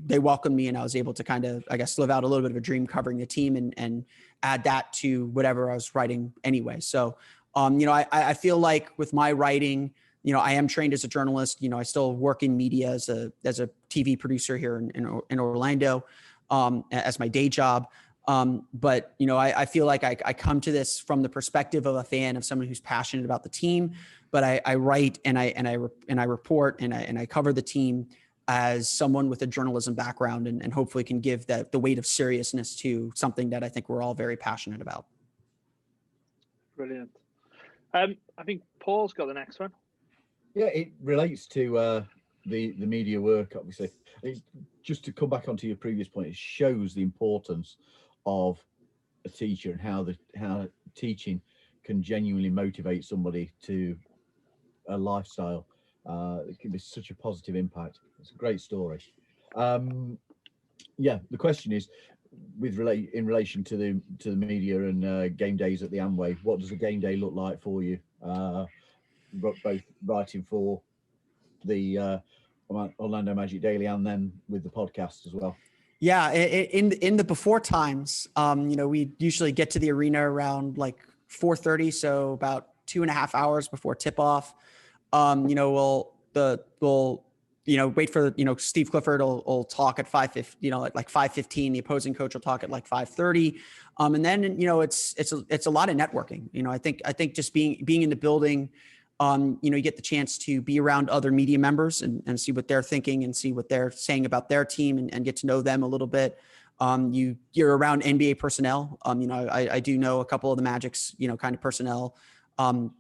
welcomed me, and I was able to kind of, I guess, live out a little bit of a dream covering the team and add that to whatever I was writing anyway. So, I feel like with my writing, I am trained as a journalist. I still work in media as a TV producer here in Orlando as my day job. But I feel like I come to this from the perspective of a fan, of someone who's passionate about the team. But I write and I report and I cover the team as someone with a journalism background, and hopefully can give the weight of seriousness to something that I think we're all very passionate about. Brilliant. I think Paul's got the next one. Yeah, it relates to the media work, obviously. Just to come back onto your previous point, it shows the importance of a teacher and how teaching can genuinely motivate somebody to a lifestyle. It can be such a positive impact. It's a great story. The question is, in relation to the media and game days at the Amway, what does a game day look like for you? Both writing for the Orlando Magic Daily and then with the podcast as well. Yeah, in the before times, we usually get to the arena around like 4:30, so about 2.5 hours before tip off. We'll wait for, Steve Clifford will talk at 5:50, at like 5:15, the opposing coach will talk at like 5:30. And then, it's a lot of networking. I think just being in the building, you get the chance to be around other media members and see what they're thinking and see what they're saying about their team and get to know them a little bit. You're around NBA personnel. I do know a couple of the Magic's, kind of personnel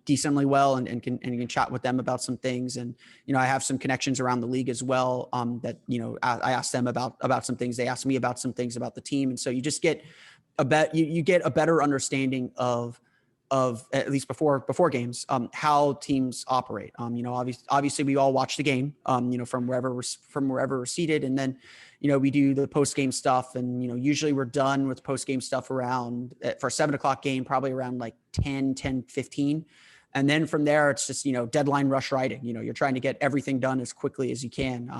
decently well and can chat with them about some things. And, I have some connections around the league as well that, I asked them about some things. They asked me about some things about the team. And so you just get you get a better understanding of at least before games, how teams operate. Obviously we all watch the game, from wherever we're seated. And then, we do the post-game stuff and, usually we're done with post-game stuff around for a 7:00 game, probably around like 10:15. And then from there, it's just, deadline rush writing. You're trying to get everything done as quickly as you can.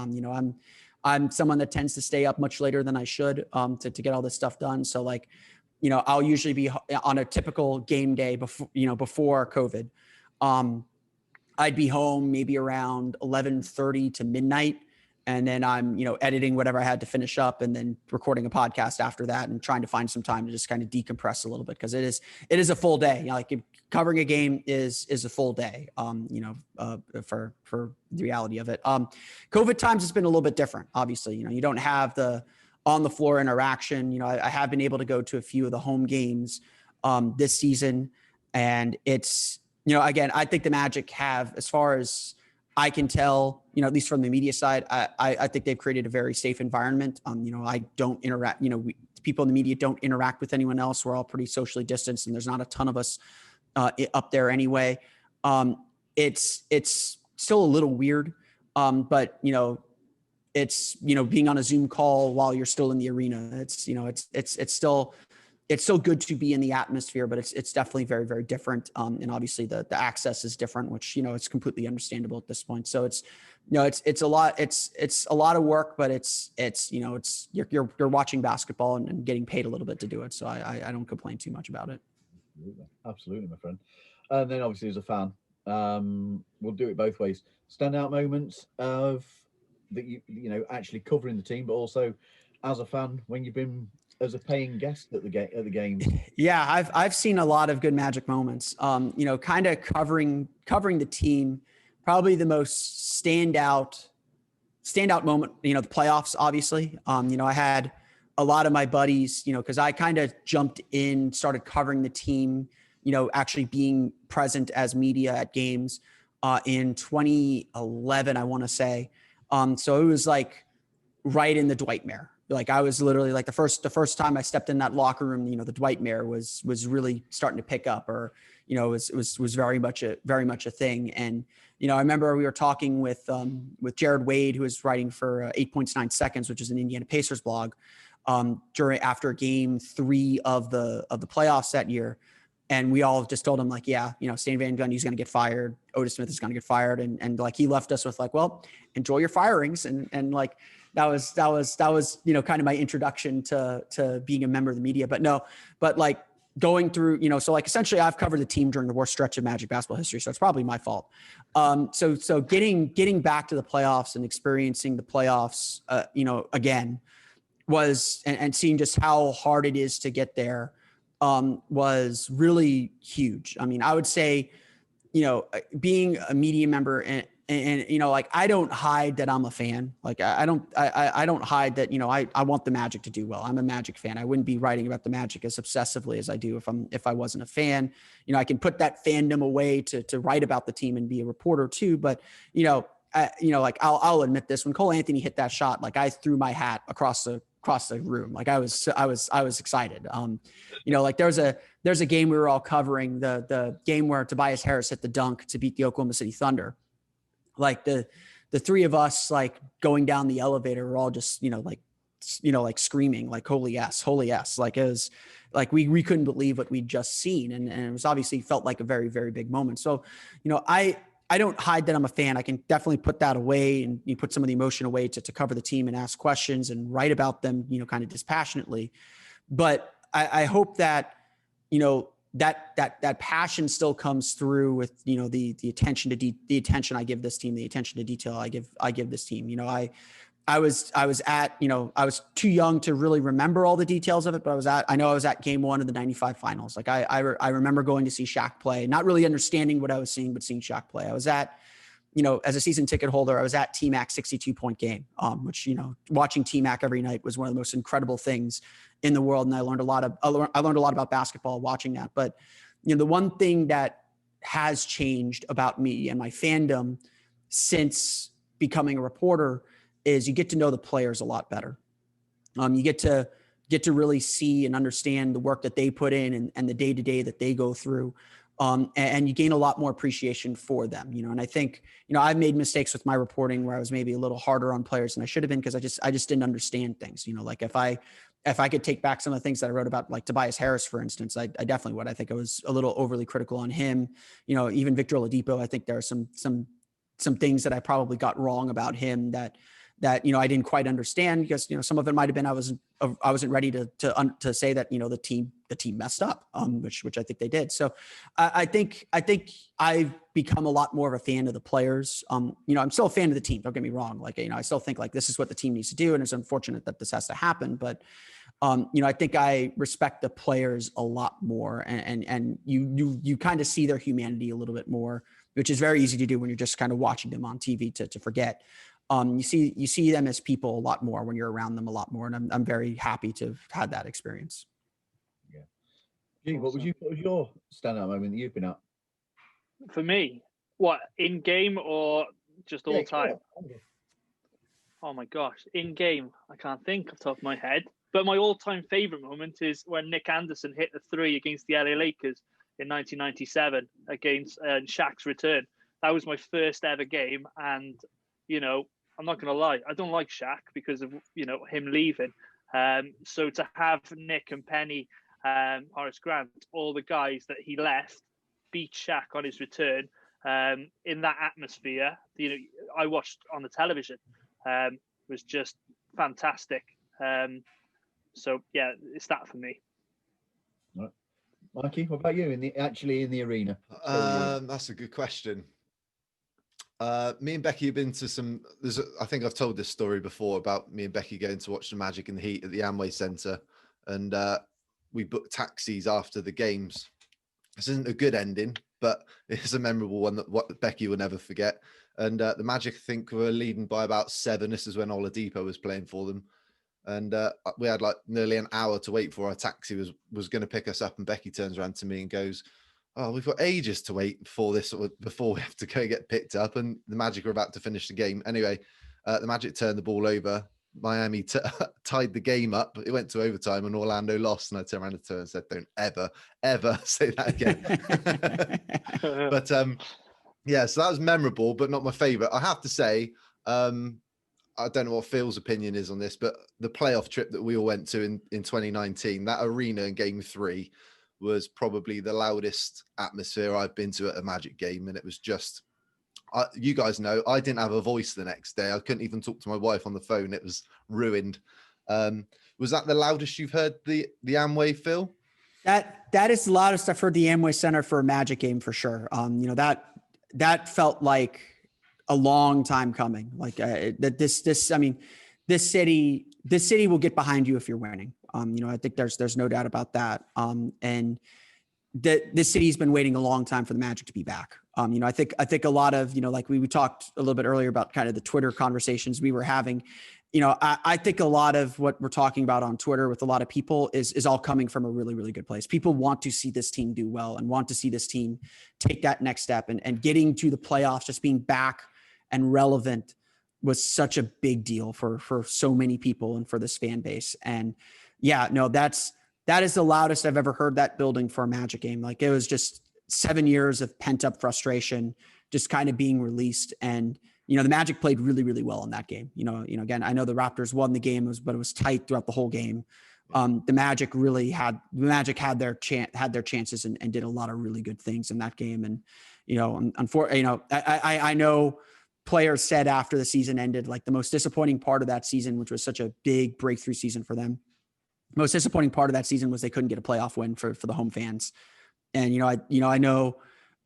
I'm someone that tends to stay up much later than I should to get all this stuff done. So like, I'll usually be on a typical game day before COVID. I'd be home maybe around 11:30 to midnight. And then I'm, editing whatever I had to finish up and then recording a podcast after that and trying to find some time to just kind of decompress a little bit. Cause it is a full day. Covering a game is a full day, for the reality of it. COVID times has been a little bit different. Obviously, you don't have the on the floor interaction. I have been able to go to a few of the home games this season. And it's, again, I think the Magic have, as far as I can tell, at least from the media side, I think they've created a very safe environment. I don't interact, people in the media don't interact with anyone else. We're all pretty socially distanced and there's not a ton of us up there anyway. It's still a little weird. But it's, being on a Zoom call while you're still in the arena. It's still good to be in the atmosphere, but it's definitely very, very different. And obviously the access is different, which, it's completely understandable at this point. So it's a lot of work, but you're watching basketball and getting paid a little bit to do it. So I don't complain too much about it. Absolutely, my friend. And then obviously as a fan, we'll do it both ways. Standout moments of that actually covering the team, but also as a fan when you've been as a paying guest at the game. Yeah, I've seen a lot of good Magic moments. Kind of covering the team. Probably the most standout moment. The playoffs, obviously. I had a lot of my buddies. Because I kind of jumped in, started covering the team. Actually being present as media at games in 2011, I want to say. So it was like right in the Dwightmare. Like I was literally like the first time I stepped in that locker room, the Dwightmare was really starting to pick up, or was very much a thing. And I remember we were talking with Jared Wade, who was writing for 8.9 Seconds, which is an Indiana Pacers blog, after Game 3 of the playoffs that year. And we all just told him like, yeah, Stan Van Gundy's going to get fired. Otis Smith is going to get fired. And like, he left us with like, well, enjoy your firings. And like, that was, kind of my introduction to being a member of the media, but like going through, so like essentially I've covered the team during the worst stretch of Magic basketball history. So it's probably my fault. So getting back to the playoffs and experiencing the playoffs, again was, and seeing just how hard it is to get there, was really huge. I mean, I would say, being a media member and like, I don't hide that I'm a fan. Like I don't hide that, I want the Magic to do well. I'm a Magic fan. I wouldn't be writing about the Magic as obsessively as I do if I wasn't a fan. I can put that fandom away to write about the team and be a reporter too. But, like I'll admit this, when Cole Anthony hit that shot, like I threw my hat across the room. Like I was excited. Like there's a game we were all covering, the game where Tobias Harris hit the dunk to beat the Oklahoma City Thunder. Like the three of us, like going down the elevator, we're all just, like screaming, like, holy yes. Like it was like, we couldn't believe what we'd just seen. And it was obviously felt like a very, very big moment. So, I don't hide that I'm a fan. I can definitely put that away and you put some of the emotion away to cover the team and ask questions and write about them, kind of dispassionately. But I hope that, that passion still comes through with, you know, the attention to the attention I give this team, the attention to detail I give this team. You know, I was at, you know, I was too young to really remember all the details of it, but I know I was at game 1 of the 95 finals. Like I remember going to see Shaq play, not really understanding what I was seeing, but seeing Shaq play. I was at, you know, as a season ticket holder, I was at T-Mac's 62-point game, which, you know, watching T-Mac every night was one of the most incredible things in the world. And I learned a lot about basketball watching that. But, you know, the one thing that has changed about me and my fandom since becoming a reporter is you get to know the players a lot better. You get to really see and understand the work that they put in and the day-to-day that they go through. And you gain a lot more appreciation for them, you know. And I think, you know, I've made mistakes with my reporting where I was maybe a little harder on players than I should have been, because I just didn't understand things, you know. Like if I could take back some of the things that I wrote about, like Tobias Harris, for instance, I definitely would. I think I was a little overly critical on him. You know, even Victor Oladipo, I think there are some things that I probably got wrong about him that, you know, I didn't quite understand, because, you know, some of it might've been, I wasn't ready to say that, you know, the team messed up, which I think they did. So I think I've become a lot more of a fan of the players. You know, I'm still a fan of the team. Don't get me wrong. Like, you know, I still think like this is what the team needs to do. And it's unfortunate that this has to happen, but you know, I think I respect the players a lot more, and you kind of see their humanity a little bit more, which is very easy to do when you're just kind of watching them on TV to forget. You see them as people a lot more when you're around them a lot more. And I'm very happy to have had that experience. Yeah. Gee, what was your standout moment that you've been at? For me, what, in game or just all time? Oh my gosh, in game, I can't think off the top of my head. But my all-time favorite moment is when Nick Anderson hit the 3 against the LA Lakers in 1997 against Shaq's return. That was my first ever game, and you know, I'm not going to lie, I don't like Shaq because of, you know, him leaving. So to have Nick and Penny, Horace Grant, all the guys that he left, beat Shaq on his return, in that atmosphere, you know, I watched on the television, was just fantastic. So yeah, it's that for me. Right. Mikey, what about you in the arena? That's a good question. Me and Becky have been to I think I've told this story before about me and Becky going to watch the Magic and the Heat at the Amway Centre, and we booked taxis after the games. This isn't a good ending, but it's a memorable one that Becky will never forget. And the Magic, I think, were leading by about 7. This is when Oladipo was playing for them. And we had like nearly an hour to wait for our taxi was going to pick us up. And Becky turns around to me and goes, "Oh, we've got ages to wait before we have to go get picked up." And the Magic are about to finish the game. Anyway, the Magic turned the ball over. Miami tied the game up. It went to overtime and Orlando lost. And I turned around to her and said, "Don't ever say that again." But yeah, so that was memorable, but not my favorite. I have to say, I don't know what Phil's opinion is on this, but the playoff trip that we all went to in 2019, that arena in game 3 was probably the loudest atmosphere I've been to at a Magic game. And it was just, you guys know, I didn't have a voice the next day. I couldn't even talk to my wife on the phone. It was ruined. Was that the loudest you've heard the Amway, Phil? That is the loudest I've heard the Amway Center for a Magic game for sure. You know, that felt like a long time coming. Like this city will get behind you if you're winning. You know, I think there's no doubt about that. And this city's been waiting a long time for the Magic to be back. You know, I think a lot of, you know, like we talked a little bit earlier about kind of the Twitter conversations we were having. You know, I think a lot of what we're talking about on Twitter with a lot of people is all coming from a really, really good place. People want to see this team do well and want to see this team take that next step, and getting to the playoffs, just being back and relevant was such a big deal for so many people and for this fan base. And yeah, no, that is the loudest I've ever heard that building for a Magic game. Like it was just 7 years of pent up frustration, just kind of being released. And, you know, the Magic played really, really well in that game. You know, again, I know the Raptors won the game, but it was tight throughout the whole game. The Magic had their chances and did a lot of really good things in that game. And, you know, I know players said after the season ended, like the most disappointing part of that season, which was such a big breakthrough season for them, most disappointing part of that season was they couldn't get a playoff win for the home fans. And I know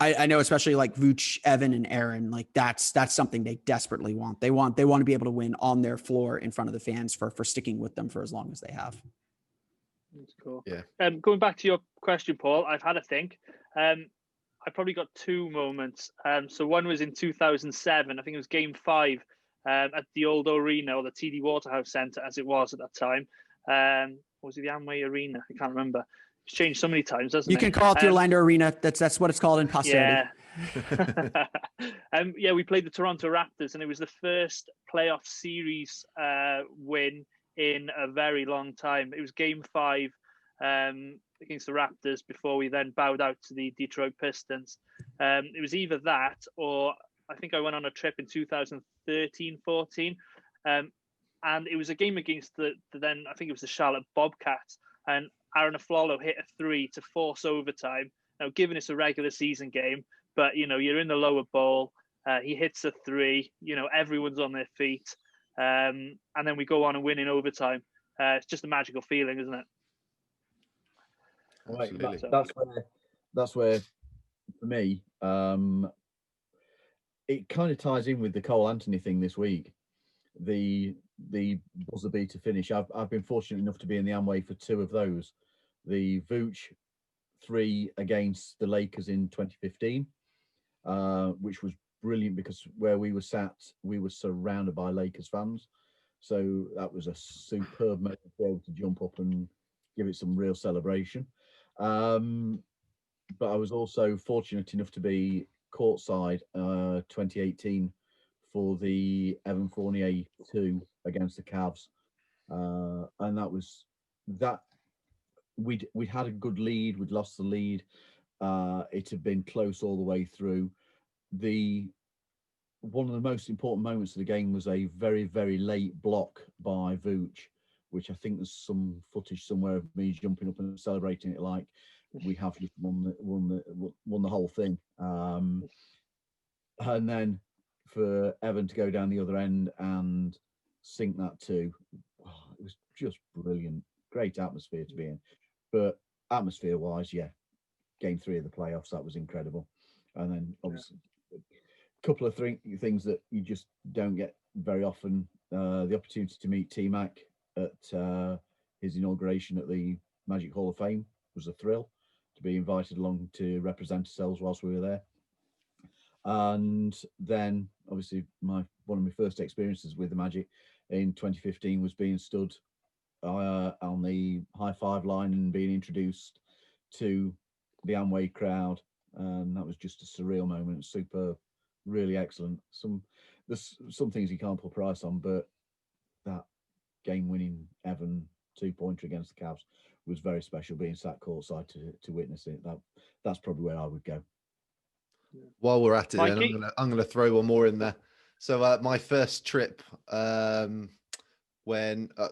especially like Vooch, Evan, and Aaron, like that's something they desperately want. They want to be able to win on their floor in front of the fans for sticking with them for as long as they have. That's cool. Yeah. Going back to your question, Paul, I've had a think. I probably got two moments. So one was in 2007. I think it was Game 5 at the old arena, or the TD Waterhouse Centre as it was at that time. Was it the Amway Arena? I can't remember. It's changed so many times, doesn't it? You can call it the Orlando Arena. That's what it's called in posterity. Yeah. We played the Toronto Raptors, and it was the first playoff series win in a very long time. It was Game 5 against the Raptors before we then bowed out to the Detroit Pistons. It was either that, or I think I went on a trip in 2013-14, and it was a game against the then, I think it was the Charlotte Bobcats, and Aaron Aflalo hit a 3 to force overtime. Now, given it's a regular season game, but you're in the lower bowl, he hits a 3. Everyone's on their feet, and then we go on and win in overtime. It's just a magical feeling, isn't it? Right, that's where for me, it kind of ties in with the Cole Anthony thing this week. The buzzer beater finish. I've been fortunate enough to be in the Amway for 2 of those. The Vooch 3 against the Lakers in 2015, which was brilliant because where we were sat, we were surrounded by Lakers fans. So that was a superb moment to be able to jump up and give it some real celebration. But I was also fortunate enough to be courtside 2018 for the Evan Fournier 2 against the Cavs. And that we'd had a good lead, we'd lost the lead. It had been close all the way through. One of the most important moments of the game was a very, very late block by Vooch, which I think there's some footage somewhere of me jumping up and celebrating it like we have just won the whole thing. And then for Evan to go down the other end and sink that too, it was just brilliant. Great atmosphere to be in. But atmosphere-wise, yeah, Game 3 of the playoffs, that was incredible. And then obviously a couple of things that you just don't get very often. The opportunity to meet T-Mac at his inauguration at the Magic Hall of Fame was a thrill. To be invited along to represent ourselves whilst we were there. And then obviously one of my first experiences with the Magic in 2015 was being stood on the high five line and being introduced to the Amway crowd, and that was just a surreal moment. Super, really excellent. There's some things you can't put a price on, but that game-winning Evan 2-pointer against the Cavs was very special. Being sat courtside to witness it, that's probably where I would go. While we're at it, Mikey? then I'm gonna throw one more in there. So my first trip,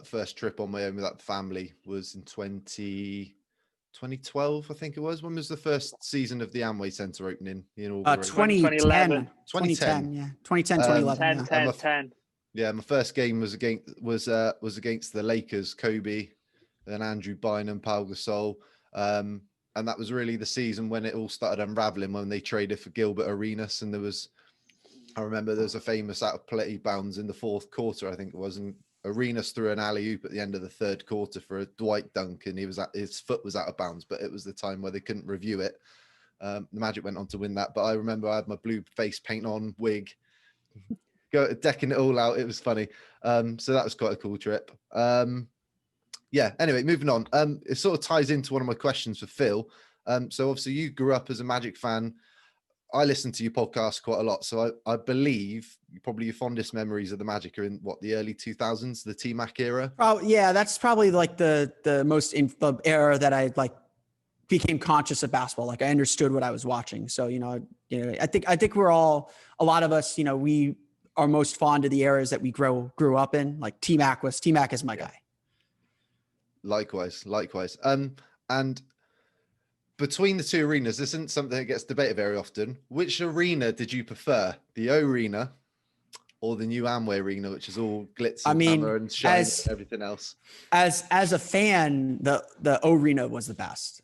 first trip on my own with that family was in 2012, I think it was. When was the first season of the Amway Centre opening? 2010. 2010, yeah. 2010, 2011. 10. Yeah, my first game was against the Lakers, Kobe, then Andrew Bynum, Pau Gasol. And that was really the season when it all started unraveling, when they traded for Gilbert Arenas. And I remember there was a famous out of play bounds in the 4th quarter, I think it was, and Arenas threw an alley-oop at the end of the 3rd quarter for a Dwight dunk, and his foot was out of bounds, but it was the time where they couldn't review it. The Magic went on to win that, but I remember I had my blue face paint on, wig, decking it all out. It was funny. So that was quite a cool trip. Anyway, moving on. It sort of ties into one of my questions for Phil. So obviously you grew up as a Magic fan. I listen to your podcast quite a lot. So I believe probably your fondest memories of the Magic are in the early 2000s, the T-Mac era. Oh yeah, that's probably like the most in the era that I became conscious of basketball. Like I understood what I was watching. So, I think we're all, a lot of us, we are most fond of the eras that we grew up in. Like T-Mac is my guy. Likewise. And between the two arenas, this isn't something that gets debated very often. Which arena did you prefer? The O Arena or the new Amway Arena, which is all glitz and glamour and shine and everything else? As a fan, the O Arena was the best.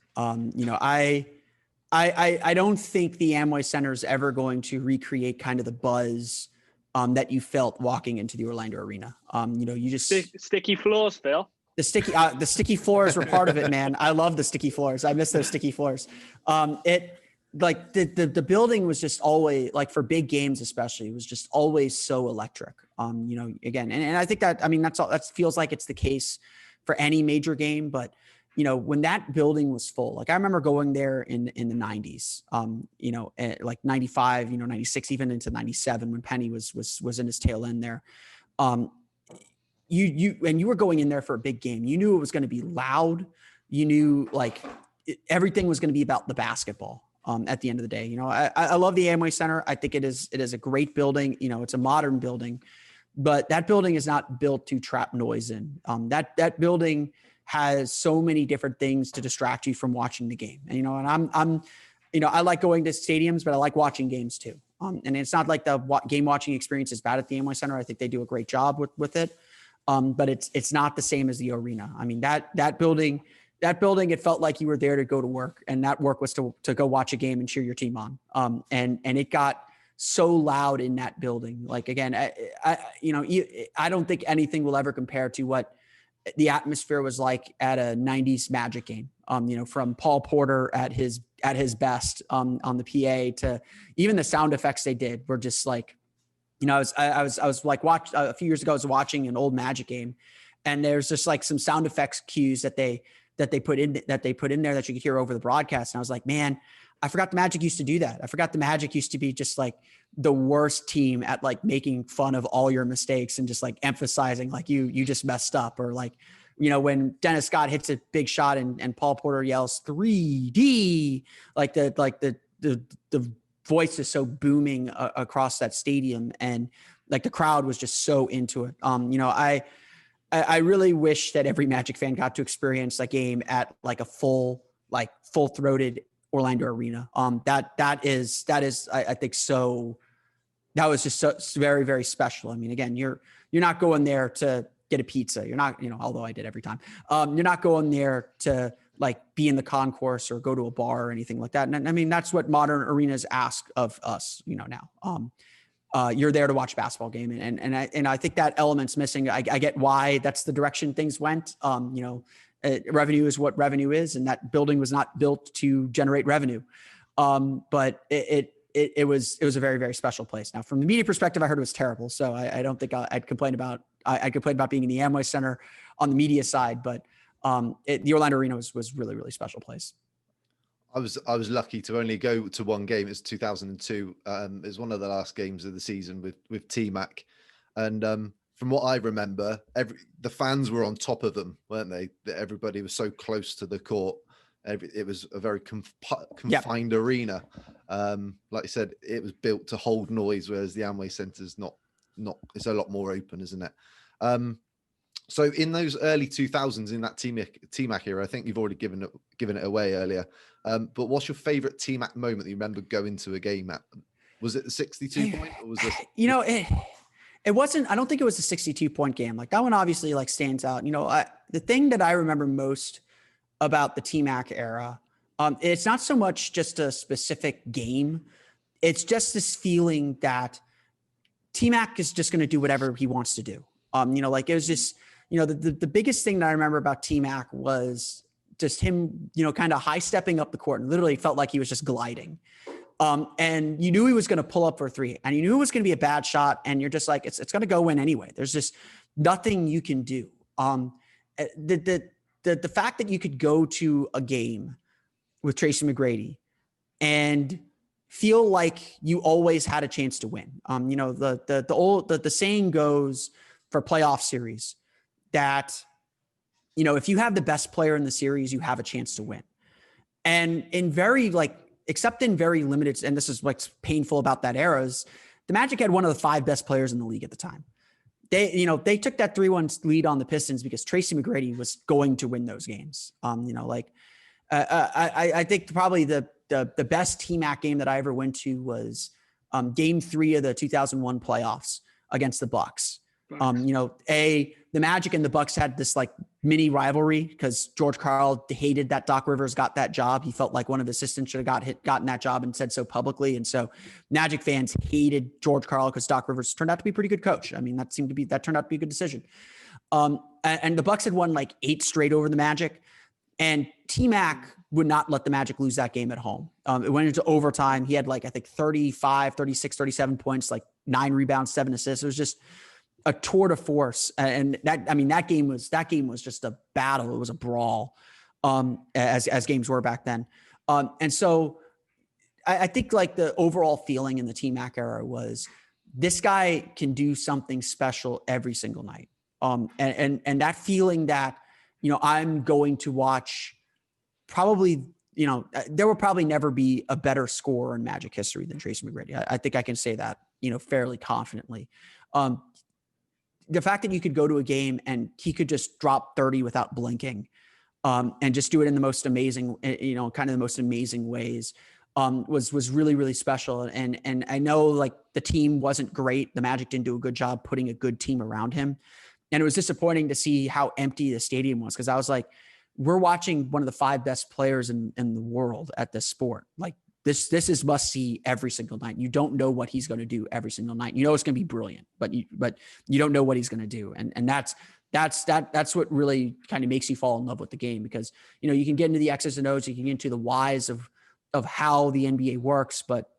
I don't think the Amway Center is ever going to recreate kind of the buzz that you felt walking into the Orlando Arena. You just sticky floors, Phil. The sticky floors were part of it, man. I love the sticky floors. I miss those sticky floors. The building was just always, like, for big games especially, it was just always so electric. Again, and I think that, that's all, that feels like it's the case for any major game. But when that building was full, like I remember going there in the 90s, like 95, 96, even into 97 when Penny was in his tail end there. You were going in there for a big game. You knew it was going to be loud. You knew everything was going to be about the basketball. At the end of the day, I love the Amway Center. I think it is a great building. It's a modern building, but that building is not built to trap noise in. That building has so many different things to distract you from watching the game. And I like going to stadiums, but I like watching games too. And it's not like the game watching experience is bad at the Amway Center. I think they do a great job with it. But it's not the same as the arena. That building, it felt like you were there to go to work, and that work was to go watch a game and cheer your team on. And it got so loud in that building. Like, again, I don't think anything will ever compare to what the atmosphere was like at a 90s Magic game. From Paul Porter at his best on the PA to even the sound effects they did were just like, I was like a few years ago, I was watching an old Magic game, and there's just like some sound effects cues that they put in there that you could hear over the broadcast. And I was like, man, I forgot the Magic used to do that. I forgot the Magic used to be just like the worst team at like making fun of all your mistakes and just like emphasizing like you just messed up, or like, when Dennis Scott hits a big shot and Paul Porter yells 3D, like the voice is so booming across that stadium, and like the crowd was just so into it. I really wish that every Magic fan got to experience that game at like a full-throated Orlando arena. That is I think so. That was just so very, very special. Again, you're not going there to get a pizza. You're not, although I did every time. You're not going there to like be in the concourse or go to a bar or anything like that. And that's what modern arenas ask of us, now. You're there to watch a basketball game. And I think that element's missing. I get why that's the direction things went. Revenue is what revenue is, and that building was not built to generate revenue. But it was a very, very special place. Now, from the media perspective, I heard it was terrible. So I don't think I'd complain about being in the Amway Center on the media side, but the Orlando Arena was really, really special place. I was lucky to only go to one game. It's 2002. It was one of the last games of the season with T-Mac, and from what I remember, the fans were on top of them, weren't they? That everybody was so close to the court. It was a very confined arena. Like you said, it was built to hold noise, whereas the Amway Center's not. It's a lot more open, isn't it? So in those early 2000s, in that T-Mac era, I think you've already given it away earlier. But what's your favorite T-Mac moment that you remember going to a game at? Was it the 62 point, or was it? It wasn't. I don't think it was a 62-point game. Like that one obviously like stands out. The thing that I remember most about the T-Mac era, it's not so much just a specific game. It's just this feeling that T-Mac is just going to do whatever he wants to do. Like it was just, the biggest thing that I remember about T-Mac was just him, kind of high stepping up the court, and literally felt like he was just gliding. And you knew he was going to pull up for a three, and you knew it was going to be a bad shot. And you're just like, it's going to go in anyway. There's just nothing you can do. The fact that you could go to a game with Tracy McGrady and feel like you always had a chance to win. The saying goes for playoff series that, if you have the best player in the series, you have a chance to win. And except in very limited, and this is what's painful about that era, is the Magic had one of the 5 best players in the league at the time. They took that 3-1 lead on the Pistons because Tracy McGrady was going to win those games. I think probably the best T-Mac game that I ever went to was game 3 of the 2001 playoffs against the Bucks. The Magic and the Bucks had this like mini rivalry because George Karl hated that Doc Rivers got that job. He felt like one of the assistants should have gotten that job and said so publicly. And so Magic fans hated George Karl because Doc Rivers turned out to be a pretty good coach. I mean, that turned out to be a good decision. And the Bucks had won like 8 straight over the Magic, and T-Mac would not let the Magic lose that game at home. It went into overtime. He had like, I think 35, 36, 37 points, like 9 rebounds, 7 assists. It was just a tour de force. And that game was just a battle. It was a brawl, as games were back then. And so I think like the overall feeling in the T-Mac era was this guy can do something special every single night. And that feeling that, I'm going to watch probably, there will probably never be a better scorer in Magic history than Tracy McGrady. I think I can say that, fairly confidently. The fact that you could go to a game and he could just drop 30 without blinking, and just do it in the most amazing, kind of the most amazing ways, was really, really special. And I know like the team wasn't great. The Magic didn't do a good job putting a good team around him. And it was disappointing to see how empty the stadium was. Cause I was like, we're watching one of the 5 best players in the world at this sport. Like this is must see every single night. You don't know what he's going to do every single night. It's going to be brilliant, but you don't know what he's going to do. And that's what really kind of makes you fall in love with the game, because, you can get into the X's and O's, you can get into the Y's of how the NBA works. But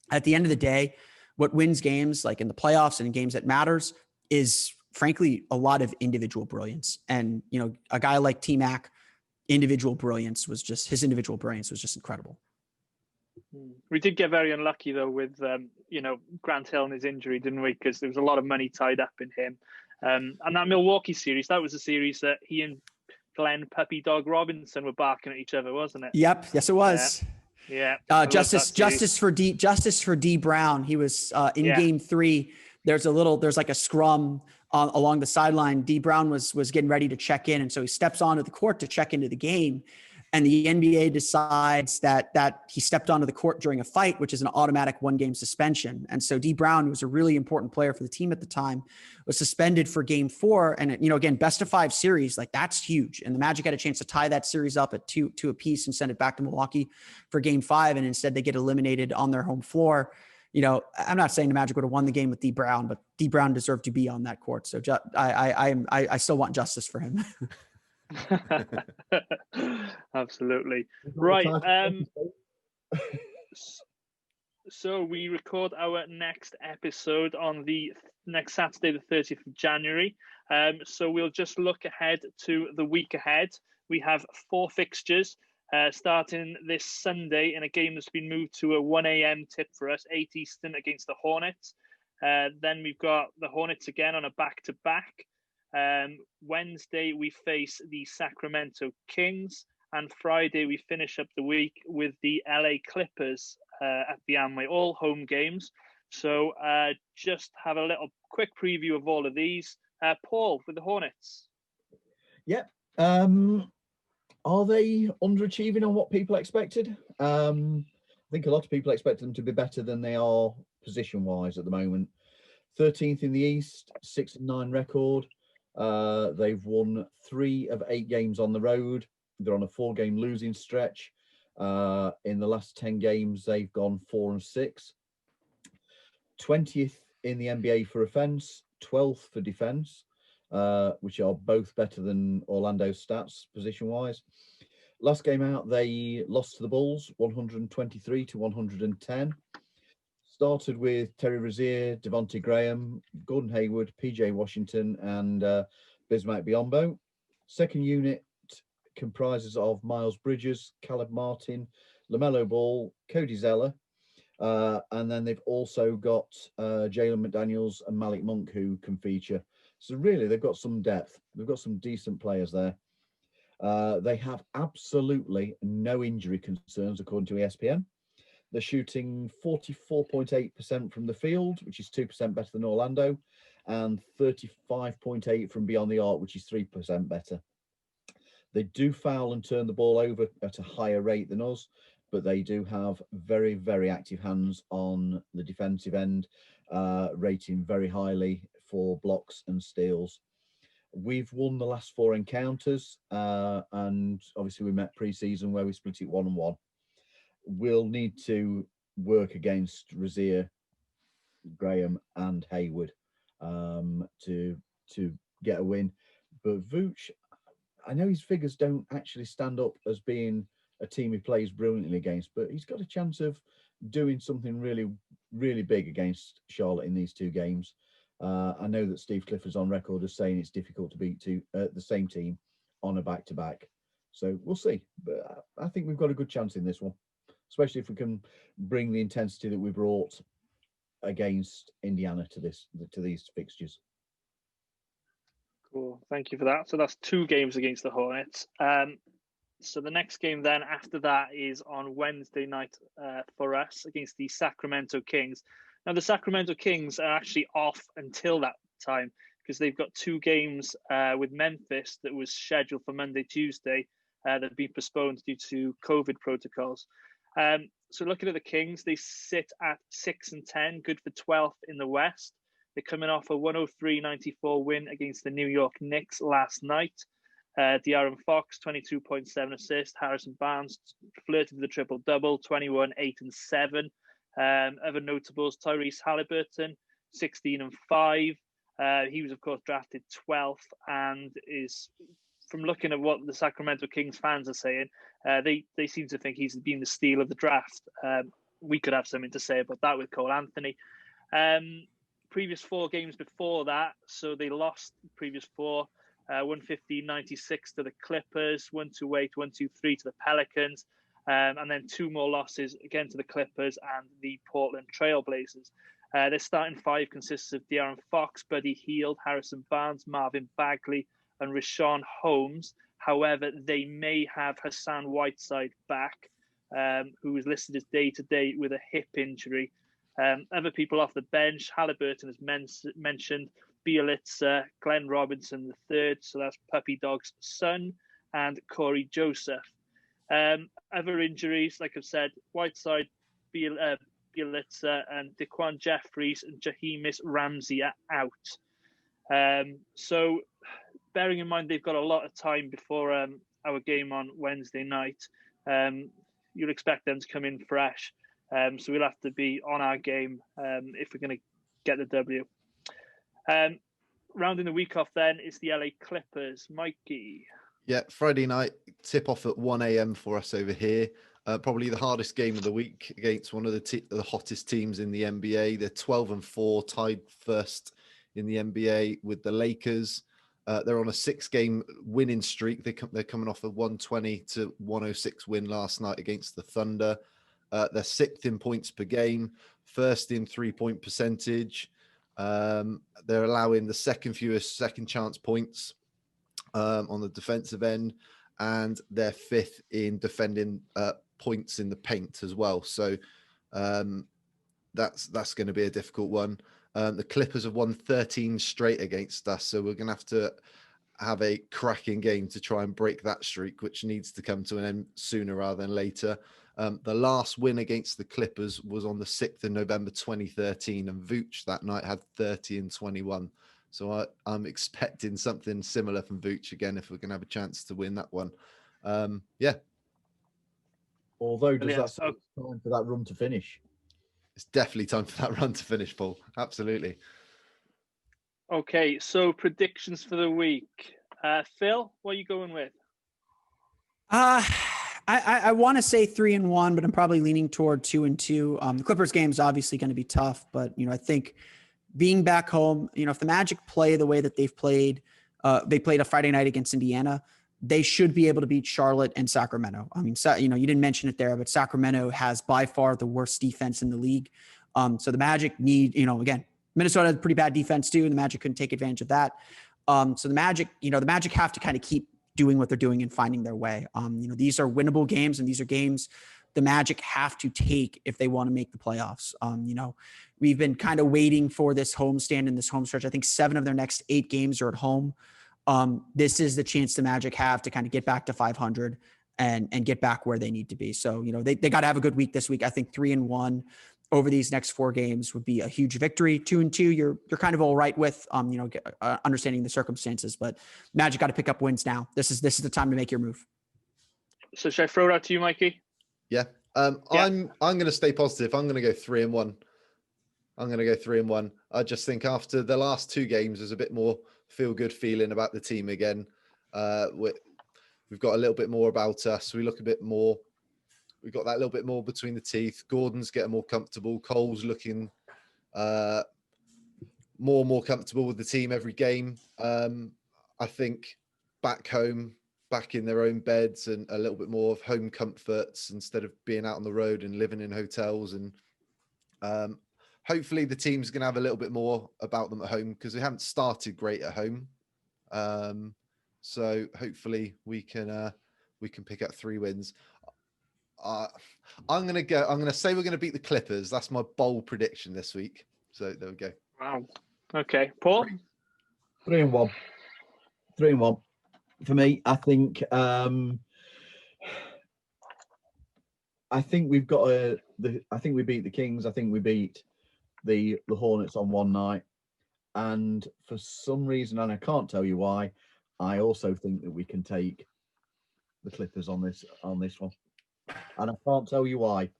at the end of the day, what wins games, like in the playoffs and in games that matters, is frankly a lot of individual brilliance. And, a guy like T-Mac, his individual brilliance was just incredible. We did get very unlucky though with, Grant Hill and his injury, didn't we? Because there was a lot of money tied up in him. And that Milwaukee series, that was a series that he and Glenn Puppy Dog Robinson were barking at each other, wasn't it? Yep. Yes, it was. Yeah. Justice for D Brown. He was in game 3. There's like a scrum along the sideline. D Brown was getting ready to check in. And so he steps onto the court to check into the game. And the NBA decides that he stepped onto the court during a fight, which is an automatic 1-game suspension. And so D Brown, who was a really important player for the team at the time, was suspended for game 4. And, again, best of 5 series, like that's huge. And the Magic had a chance to tie that series up at 2 apiece and send it back to Milwaukee for game 5. And instead they get eliminated on their home floor. I'm not saying the Magic would have won the game with D Brown, but D Brown deserved to be on that court. So I still want justice for him. Absolutely. Right. So we record our next episode on the next Saturday, the 30th of January. So we'll just look ahead to the week ahead. We have 4 fixtures. Starting this Sunday in a game that's been moved to a 1 a.m. tip for us, 8 Eastern against the Hornets. Then we've got the Hornets again on a back-to-back. Wednesday, we face the Sacramento Kings. And Friday, we finish up the week with the LA Clippers at the Amway, all home games. So just have a little quick preview of all of these. Paul, with the Hornets. Yep. Are they underachieving on what people expected? I think a lot of people expect them to be better than they are position-wise at the moment. 13th in the East, 6-9 record. They've won 3 of 8 games on the road. They're on a 4-game losing stretch. In the last 10 games, they've gone 4-6. 20th in the NBA for offense, 12th for defense. Which are both better than Orlando's stats position-wise. Last game out, they lost to the Bulls, 123-110. Started with Terry Rozier, Devontae Graham, Gordon Hayward, PJ Washington, and Bismack Biyombo. Second unit comprises of Miles Bridges, Caleb Martin, LaMelo Ball, Cody Zeller, and then they've also got Jalen McDaniels and Malik Monk who can feature. So really, they've got some depth. They've got some decent players there. They have absolutely no injury concerns, according to ESPN. They're shooting 44.8% from the field, which is 2% better than Orlando, and 35.8% from beyond the arc, which is 3% better. They do foul and turn the ball over at a higher rate than us, but they do have very, very active hands on the defensive end, rating very highly for blocks and steals. We've won the last 4 encounters, and obviously we met pre-season where we split it 1-1. We'll need to work against Razier, Graham, and Hayward to get a win. But Vooch, I know his figures don't actually stand up as being a team he plays brilliantly against, but he's got a chance of doing something really, really big against Charlotte in these 2 games. I know that Steve Clifford's on record as saying it's difficult to beat the same team on a back-to-back. So we'll see. But I think we've got a good chance in this one, especially if we can bring the intensity that we brought against Indiana to these fixtures. Cool. Thank you for that. So that's 2 games against the Hornets. So the next game then after that is on Wednesday night for us against the Sacramento Kings. Now, the Sacramento Kings are actually off until that time because they've got 2 games with Memphis that was scheduled for Monday, Tuesday that have been postponed due to COVID protocols. So looking at the Kings, they sit at 6-10, good for 12th in the West. They're coming off a 103-94 win against the New York Knicks last night. De'Aaron Fox, 22.7 assists. Harrison Barnes flirted with the triple-double, 21, 8, and 7. Other notables, Tyrese Halliburton, 16 and 5. He was, of course, drafted 12th and is, from looking at what the Sacramento Kings fans are saying, they seem to think he's been the steal of the draft. We could have something to say about that with Cole Anthony. Previous 4 games before that, so they lost the previous 4, 115-96 to the Clippers, 128, 123 to the Pelicans, and then 2 more losses again to the Clippers and the Portland Trail Blazers. Their starting 5 consists of De'Aaron Fox, Buddy Hield, Harrison Barnes, Marvin Bagley, and Rashawn Holmes. However, they may have Hassan Whiteside back, who is listed as day-to-day with a hip injury. Other people off the bench, Halliburton is mentioned, Bielitsa, Glenn Robinson III, so that's Puppy Dog's son, and Corey Joseph. Other injuries, like I've said, Whiteside, Bielitsa, and Daquan Jeffries and Jahemis Ramsey are out. So bearing in mind they've got a lot of time before our game on Wednesday night, you'll expect them to come in fresh. So we'll have to be on our game if we're going to get the W. Rounding the week off then is the LA Clippers. Mikey. Yeah, Friday night, tip off at 1 a.m. for us over here. Probably the hardest game of the week against one of the hottest teams in the NBA. They're 12-4, tied first in the NBA with the Lakers. They're on a 6-game winning streak. They're coming off a 120-106 win last night against the Thunder. They're 6th in points per game, 1st in 3-point percentage. They're allowing the 2nd fewest second chance points on the defensive end, and they're 5th in defending points in the paint as well. So that's going to be a difficult one. The Clippers have won 13 straight against us, so we're going to have a cracking game to try and break that streak, which needs to come to an end sooner rather than later. The last win against the Clippers was on the 6th of November 2013, and Vooch that night had 30 and 21. So I'm expecting something similar from Vooch again if we're going to have a chance to win that one. Yeah. Although, does that say it's time for that run to finish? It's definitely time for that run to finish, Paul. Absolutely. Okay, so predictions for the week. Phil, what are you going with? I want to say 3-1, but I'm probably leaning toward 2-2. The Clippers game is obviously going to be tough, but I think being back home, if the Magic play the way that they played a Friday night against Indiana, they should be able to beat Charlotte and Sacramento. I mean, you didn't mention it there, but Sacramento has by far the worst defense in the league. So the Magic need, again, Minnesota has pretty bad defense too, and the Magic couldn't take advantage of that. So the Magic have to kind of keep doing what they're doing and finding their way. These are winnable games, and these are games the Magic have to take if they want to make the playoffs. We've been kind of waiting for this homestand and this home stretch. I think 7 of their next 8 games are at home. This is the chance the Magic have to kind of get back to 500 and get back where they need to be. So, they got to have a good week this week. I think 3-1 over these next 4 games would be a huge victory. 2-2, you're kind of all right with, understanding the circumstances, but Magic got to pick up wins now. This is the time to make your move. So should I throw it out to you, Mikey? Yeah. I'm going to stay positive. I'm going to go 3-1. I just think after the last 2 games, there's a bit more feel-good feeling about the team again. We've got a little bit more about us. We look a bit more. We've got that little bit more between the teeth. Gordon's getting more comfortable. Cole's looking more and more comfortable with the team every game. I think back home, back in their own beds, and a little bit more of home comforts instead of being out on the road and living in hotels. And hopefully the team's going to have a little bit more about them at home, because they haven't started great at home. So hopefully we can pick up 3 wins. I'm going to say we're going to beat the Clippers. That's my bold prediction this week. So there we go. Wow. Okay. Paul? 3-1. 3-1. For me, I think we've got I think we beat the Kings. I think we beat the Hornets on one night. And for some reason, and I can't tell you why, I also think that we can take the Clippers on this one. And I can't tell you why.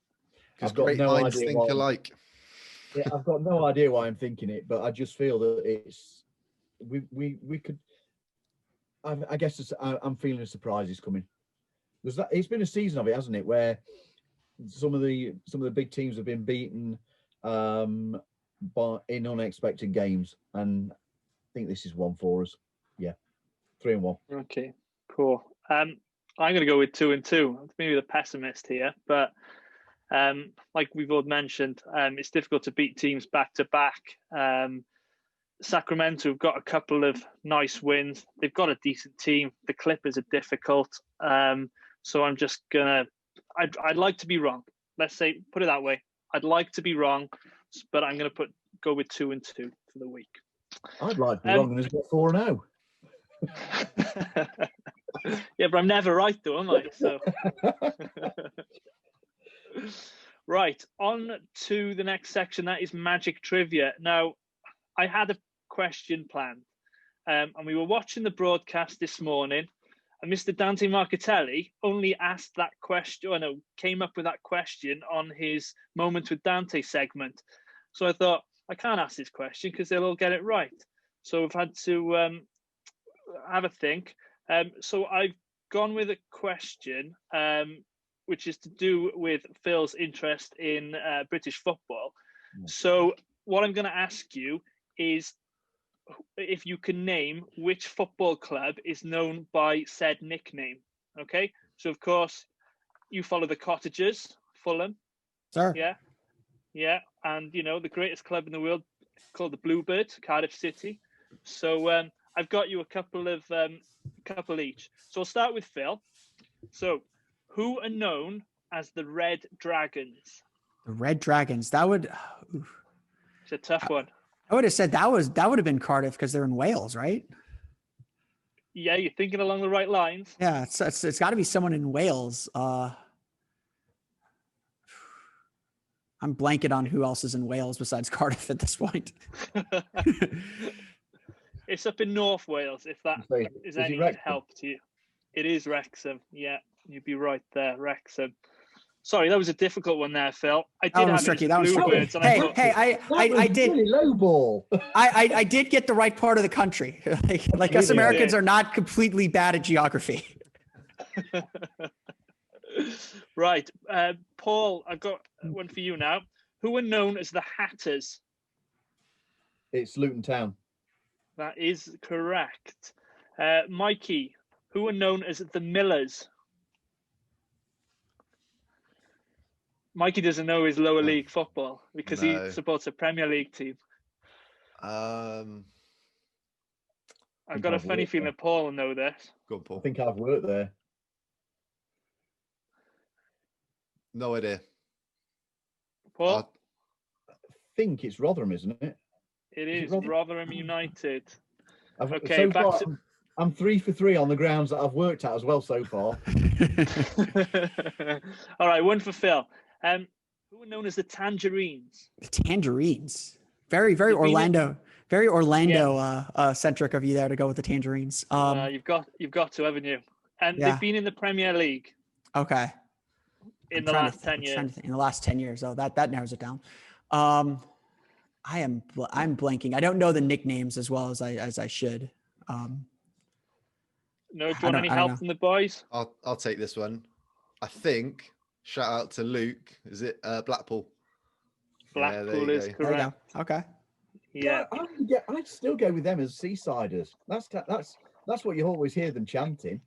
Because great minds think alike. Yeah, I've got no idea why I'm thinking it, but I just feel that we could. I guess I'm feeling a surprise is coming. It's been a season of it, hasn't it, where some of the big teams have been beaten but in unexpected games, and I think this is one for us. Yeah, 3-1. Okay, cool. I'm going to go with 2-2. Maybe the pessimist here, but like we've all mentioned, it's difficult to beat teams back to back. Sacramento have got a couple of nice wins. They've got a decent team. The Clippers are difficult. So I'm just gonna. I'd like to be wrong. Let's put it that way. I'd like to be wrong, but I'm gonna go with 2-2 for the week. I'd like to be wrong and it's got 4-0. Yeah, but I'm never right though, am I? So. Right, on to the next section. That is Magic Trivia. Now, I had a question planned, and we were watching the broadcast this morning, and Mr. Dante Marcatelli only asked that question, came up with that question on his Moment with Dante segment. So I thought, I can't ask this question because they'll all get it right. So I've had to have a think. So I've gone with a question, which is to do with Phil's interest in British football. So what I'm going to ask you is if you can name which football club is known by said nickname. Okay, so of course you follow the Cottagers, Fulham. Sir. Yeah, and the greatest club in the world called the Bluebirds, Cardiff City. So I've got you a couple each. So I'll start with Phil. So who are known as the Red Dragons? The Red Dragons. That would. It's a tough one. I would have said that would have been Cardiff because they're in Wales, right? Yeah, you're thinking along the right lines. Yeah, it's got to be someone in Wales. I'm blanking on who else is in Wales besides Cardiff at this point. It's up in North Wales, if that is any help to you. It is Wrexham. Yeah, you'd be right there, Wrexham. Sorry, that was a difficult one there, Phil. I did have tricky. Bluebirds. I did. Really low ball. I did get the right part of the country. like us Americans are not completely bad at geography. Right, Paul, I've got one for you now. Who are known as the Hatters? It's Luton Town. That is correct. Mikey, who are known as the Millers? Mikey doesn't know his lower league football because he supports a Premier League team. I've got a funny feeling that Paul will know this. Go on, Paul. I think I've worked there. No idea. Paul? I think it's Rotherham, isn't it? It is Rotherham United. Okay, so I'm 3 for 3 on the grounds that I've worked at as well so far. All right, one for Phil. Who are known as the Tangerines? The Tangerines. Very, very They've been Orlando. Very Orlando centric of you there to go with the Tangerines. You've got to, haven't you? And Yeah. they've been in the Premier League Okay. in the last 10 I'm years. trying to think. In the last 10 years. Oh, that narrows it down. I'm blanking. I don't know the nicknames as well as I should. No, do you want any help from the boys? I'll take this one. I think. Shout out to Luke. Is it Blackpool? Blackpool is correct. There you go. Okay. Yeah. I'd still go with them as Seasiders. That's what you always hear them chanting.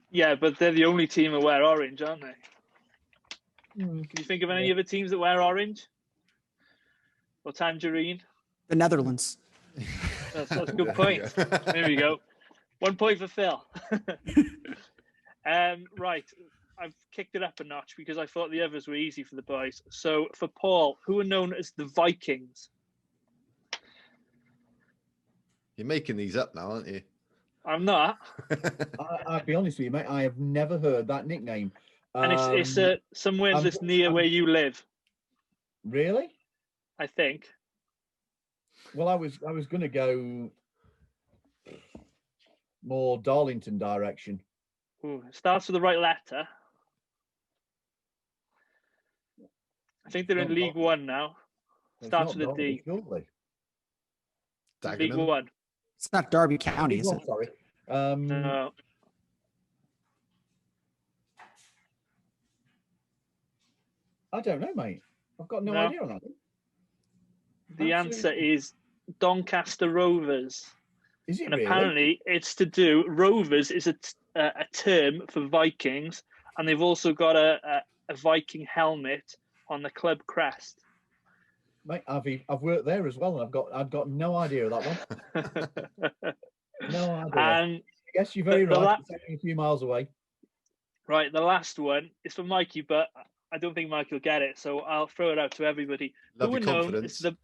Yeah, but they're the only team that wear orange, aren't they? Hmm. Can you think of any other teams that wear orange? Or tangerine? The Netherlands. That's a good point. There we go. 1 point for Phil. Right. I've kicked it up a notch because I thought the others were easy for the boys. So for Paul, who are known as the Vikings? You're making these up now, aren't you? I'm not. I'll be honest with you, mate. I have never heard that nickname. And it's somewhere just near where you live. Really? I think. Well, I was going to go more Darlington direction. Ooh, it starts with the right letter. I think they're in League One now. Starts with a D. League One. It's not Derby County, is it? Sorry. No. I don't know, mate. I've got no idea on that. The answer is Doncaster Rovers. Is it and really? Apparently it's to do, Rovers is a term for Vikings, and they've also got a Viking helmet on the club crest. Mate, I've worked there as well, and I've got no idea of that one. No idea. And I guess you're very right. It's only a few miles away. Right, the last one is for Mikey, but I don't think Mikey will get it, so I'll throw it out to everybody. Love Who are your known confidence. as the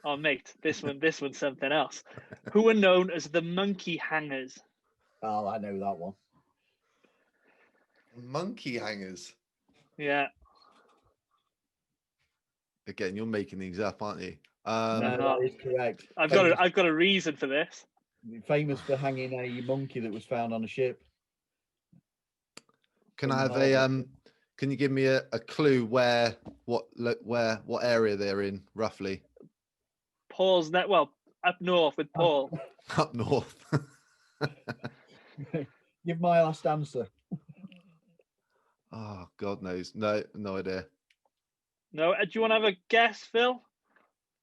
Oh mate, this one's something else. Who are known as the monkey hangers? Oh, I know that one. Monkey hangers. Yeah. Again, you're making these up, aren't you? No, that is correct. I've got a reason for this. Famous for hanging a monkey that was found on a ship. Can I have can you give me a clue what area they're in roughly? Paul's up north with Paul. Up north. Give my last answer. Oh, God knows. No idea. No, do you want to have a guess, Phil?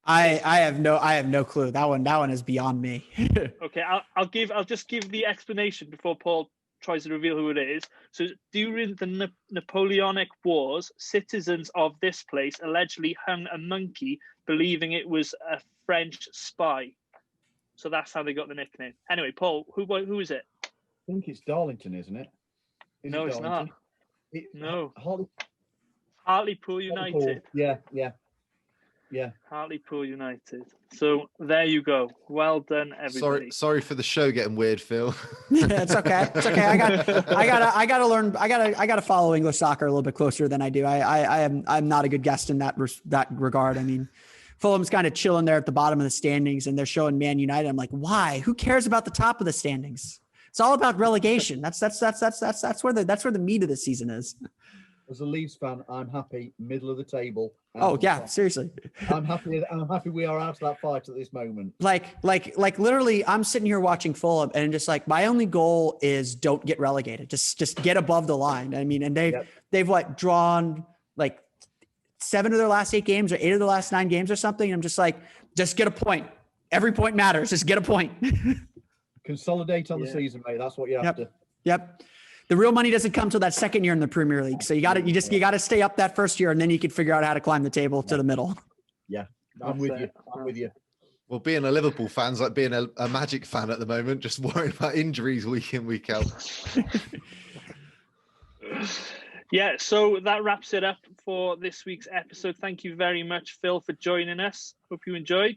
I have no clue. That one is beyond me. Okay, I'll just give the explanation before Paul tries to reveal who it is. So during the Napoleonic Wars, citizens of this place allegedly hung a monkey, believing it was a French spy. So that's how they got the nickname. Anyway, Paul, who is it? I think it's Darlington, isn't it? No, it's not. No. Hartlepool United. Hartlepool. Yeah. Hartlepool United. So there you go. Well done, everybody. Sorry for the show getting weird, Phil. It's okay. It's okay. I gotta learn. I gotta follow English soccer a little bit closer than I do. I'm not a good guest in that regard. I mean, Fulham's kind of chilling there at the bottom of the standings, and they're showing Man United. I'm like, why? Who cares about the top of the standings? It's all about relegation. That's where the meat of the season is. As a Leeds fan, I'm happy middle of the table. Oh yeah, seriously. I'm happy we are out of that fight at this moment. Like literally, I'm sitting here watching Fulham, and just like my only goal is don't get relegated. Just get above the line. I mean, and they've drawn like 7 of their last 8 games or 8 of the last 9 games or something. I'm just like, just get a point. Every point matters. Just get a point. Consolidate on the season, mate. That's what you have to. Yep. The real money doesn't come till that second year in the Premier League. So you got to stay up that first year, and then you can figure out how to climb the table to the middle. Yeah, I'm with you. Well, being a Liverpool fan's like being a Magic fan at the moment, just worrying about injuries week in, week out. Yeah, so that wraps it up for this week's episode. Thank you very much, Phil, for joining us. Hope you enjoyed.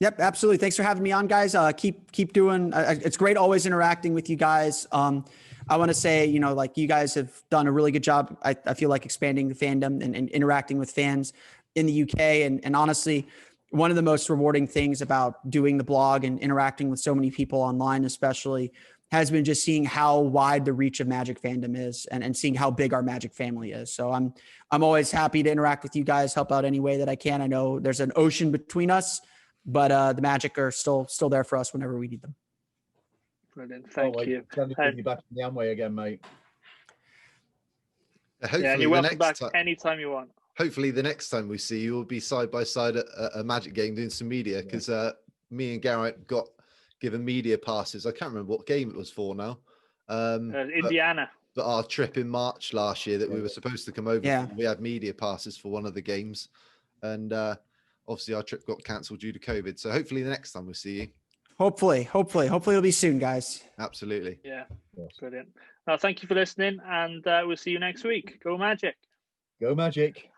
Yep, absolutely. Thanks for having me on, guys. Keep doing. It's great always interacting with you guys. I want to say, like you guys have done a really good job. I feel like expanding the fandom and interacting with fans in the UK. And honestly, one of the most rewarding things about doing the blog and interacting with so many people online, especially, has been just seeing how wide the reach of Magic fandom is and seeing how big our Magic family is. So I'm always happy to interact with you guys, help out any way that I can. I know there's an ocean between us, but the Magic are still there for us whenever we need them. Brilliant. Thank you. Glad to have you back in the Amway again, mate. Hopefully and you're welcome back anytime you want. Hopefully the next time we see you, we'll be side by side at a Magic game doing some media, because me and Garrett got given media passes. I can't remember what game it was for now. Indiana. But our trip in March last year that we were supposed to come over for, we had media passes for one of the games. And obviously our trip got cancelled due to COVID. So hopefully the next time we'll see you. Hopefully it'll be soon, guys. Absolutely. Yeah. Brilliant. Thank you for listening, and we'll see you next week. Go Magic. Go Magic.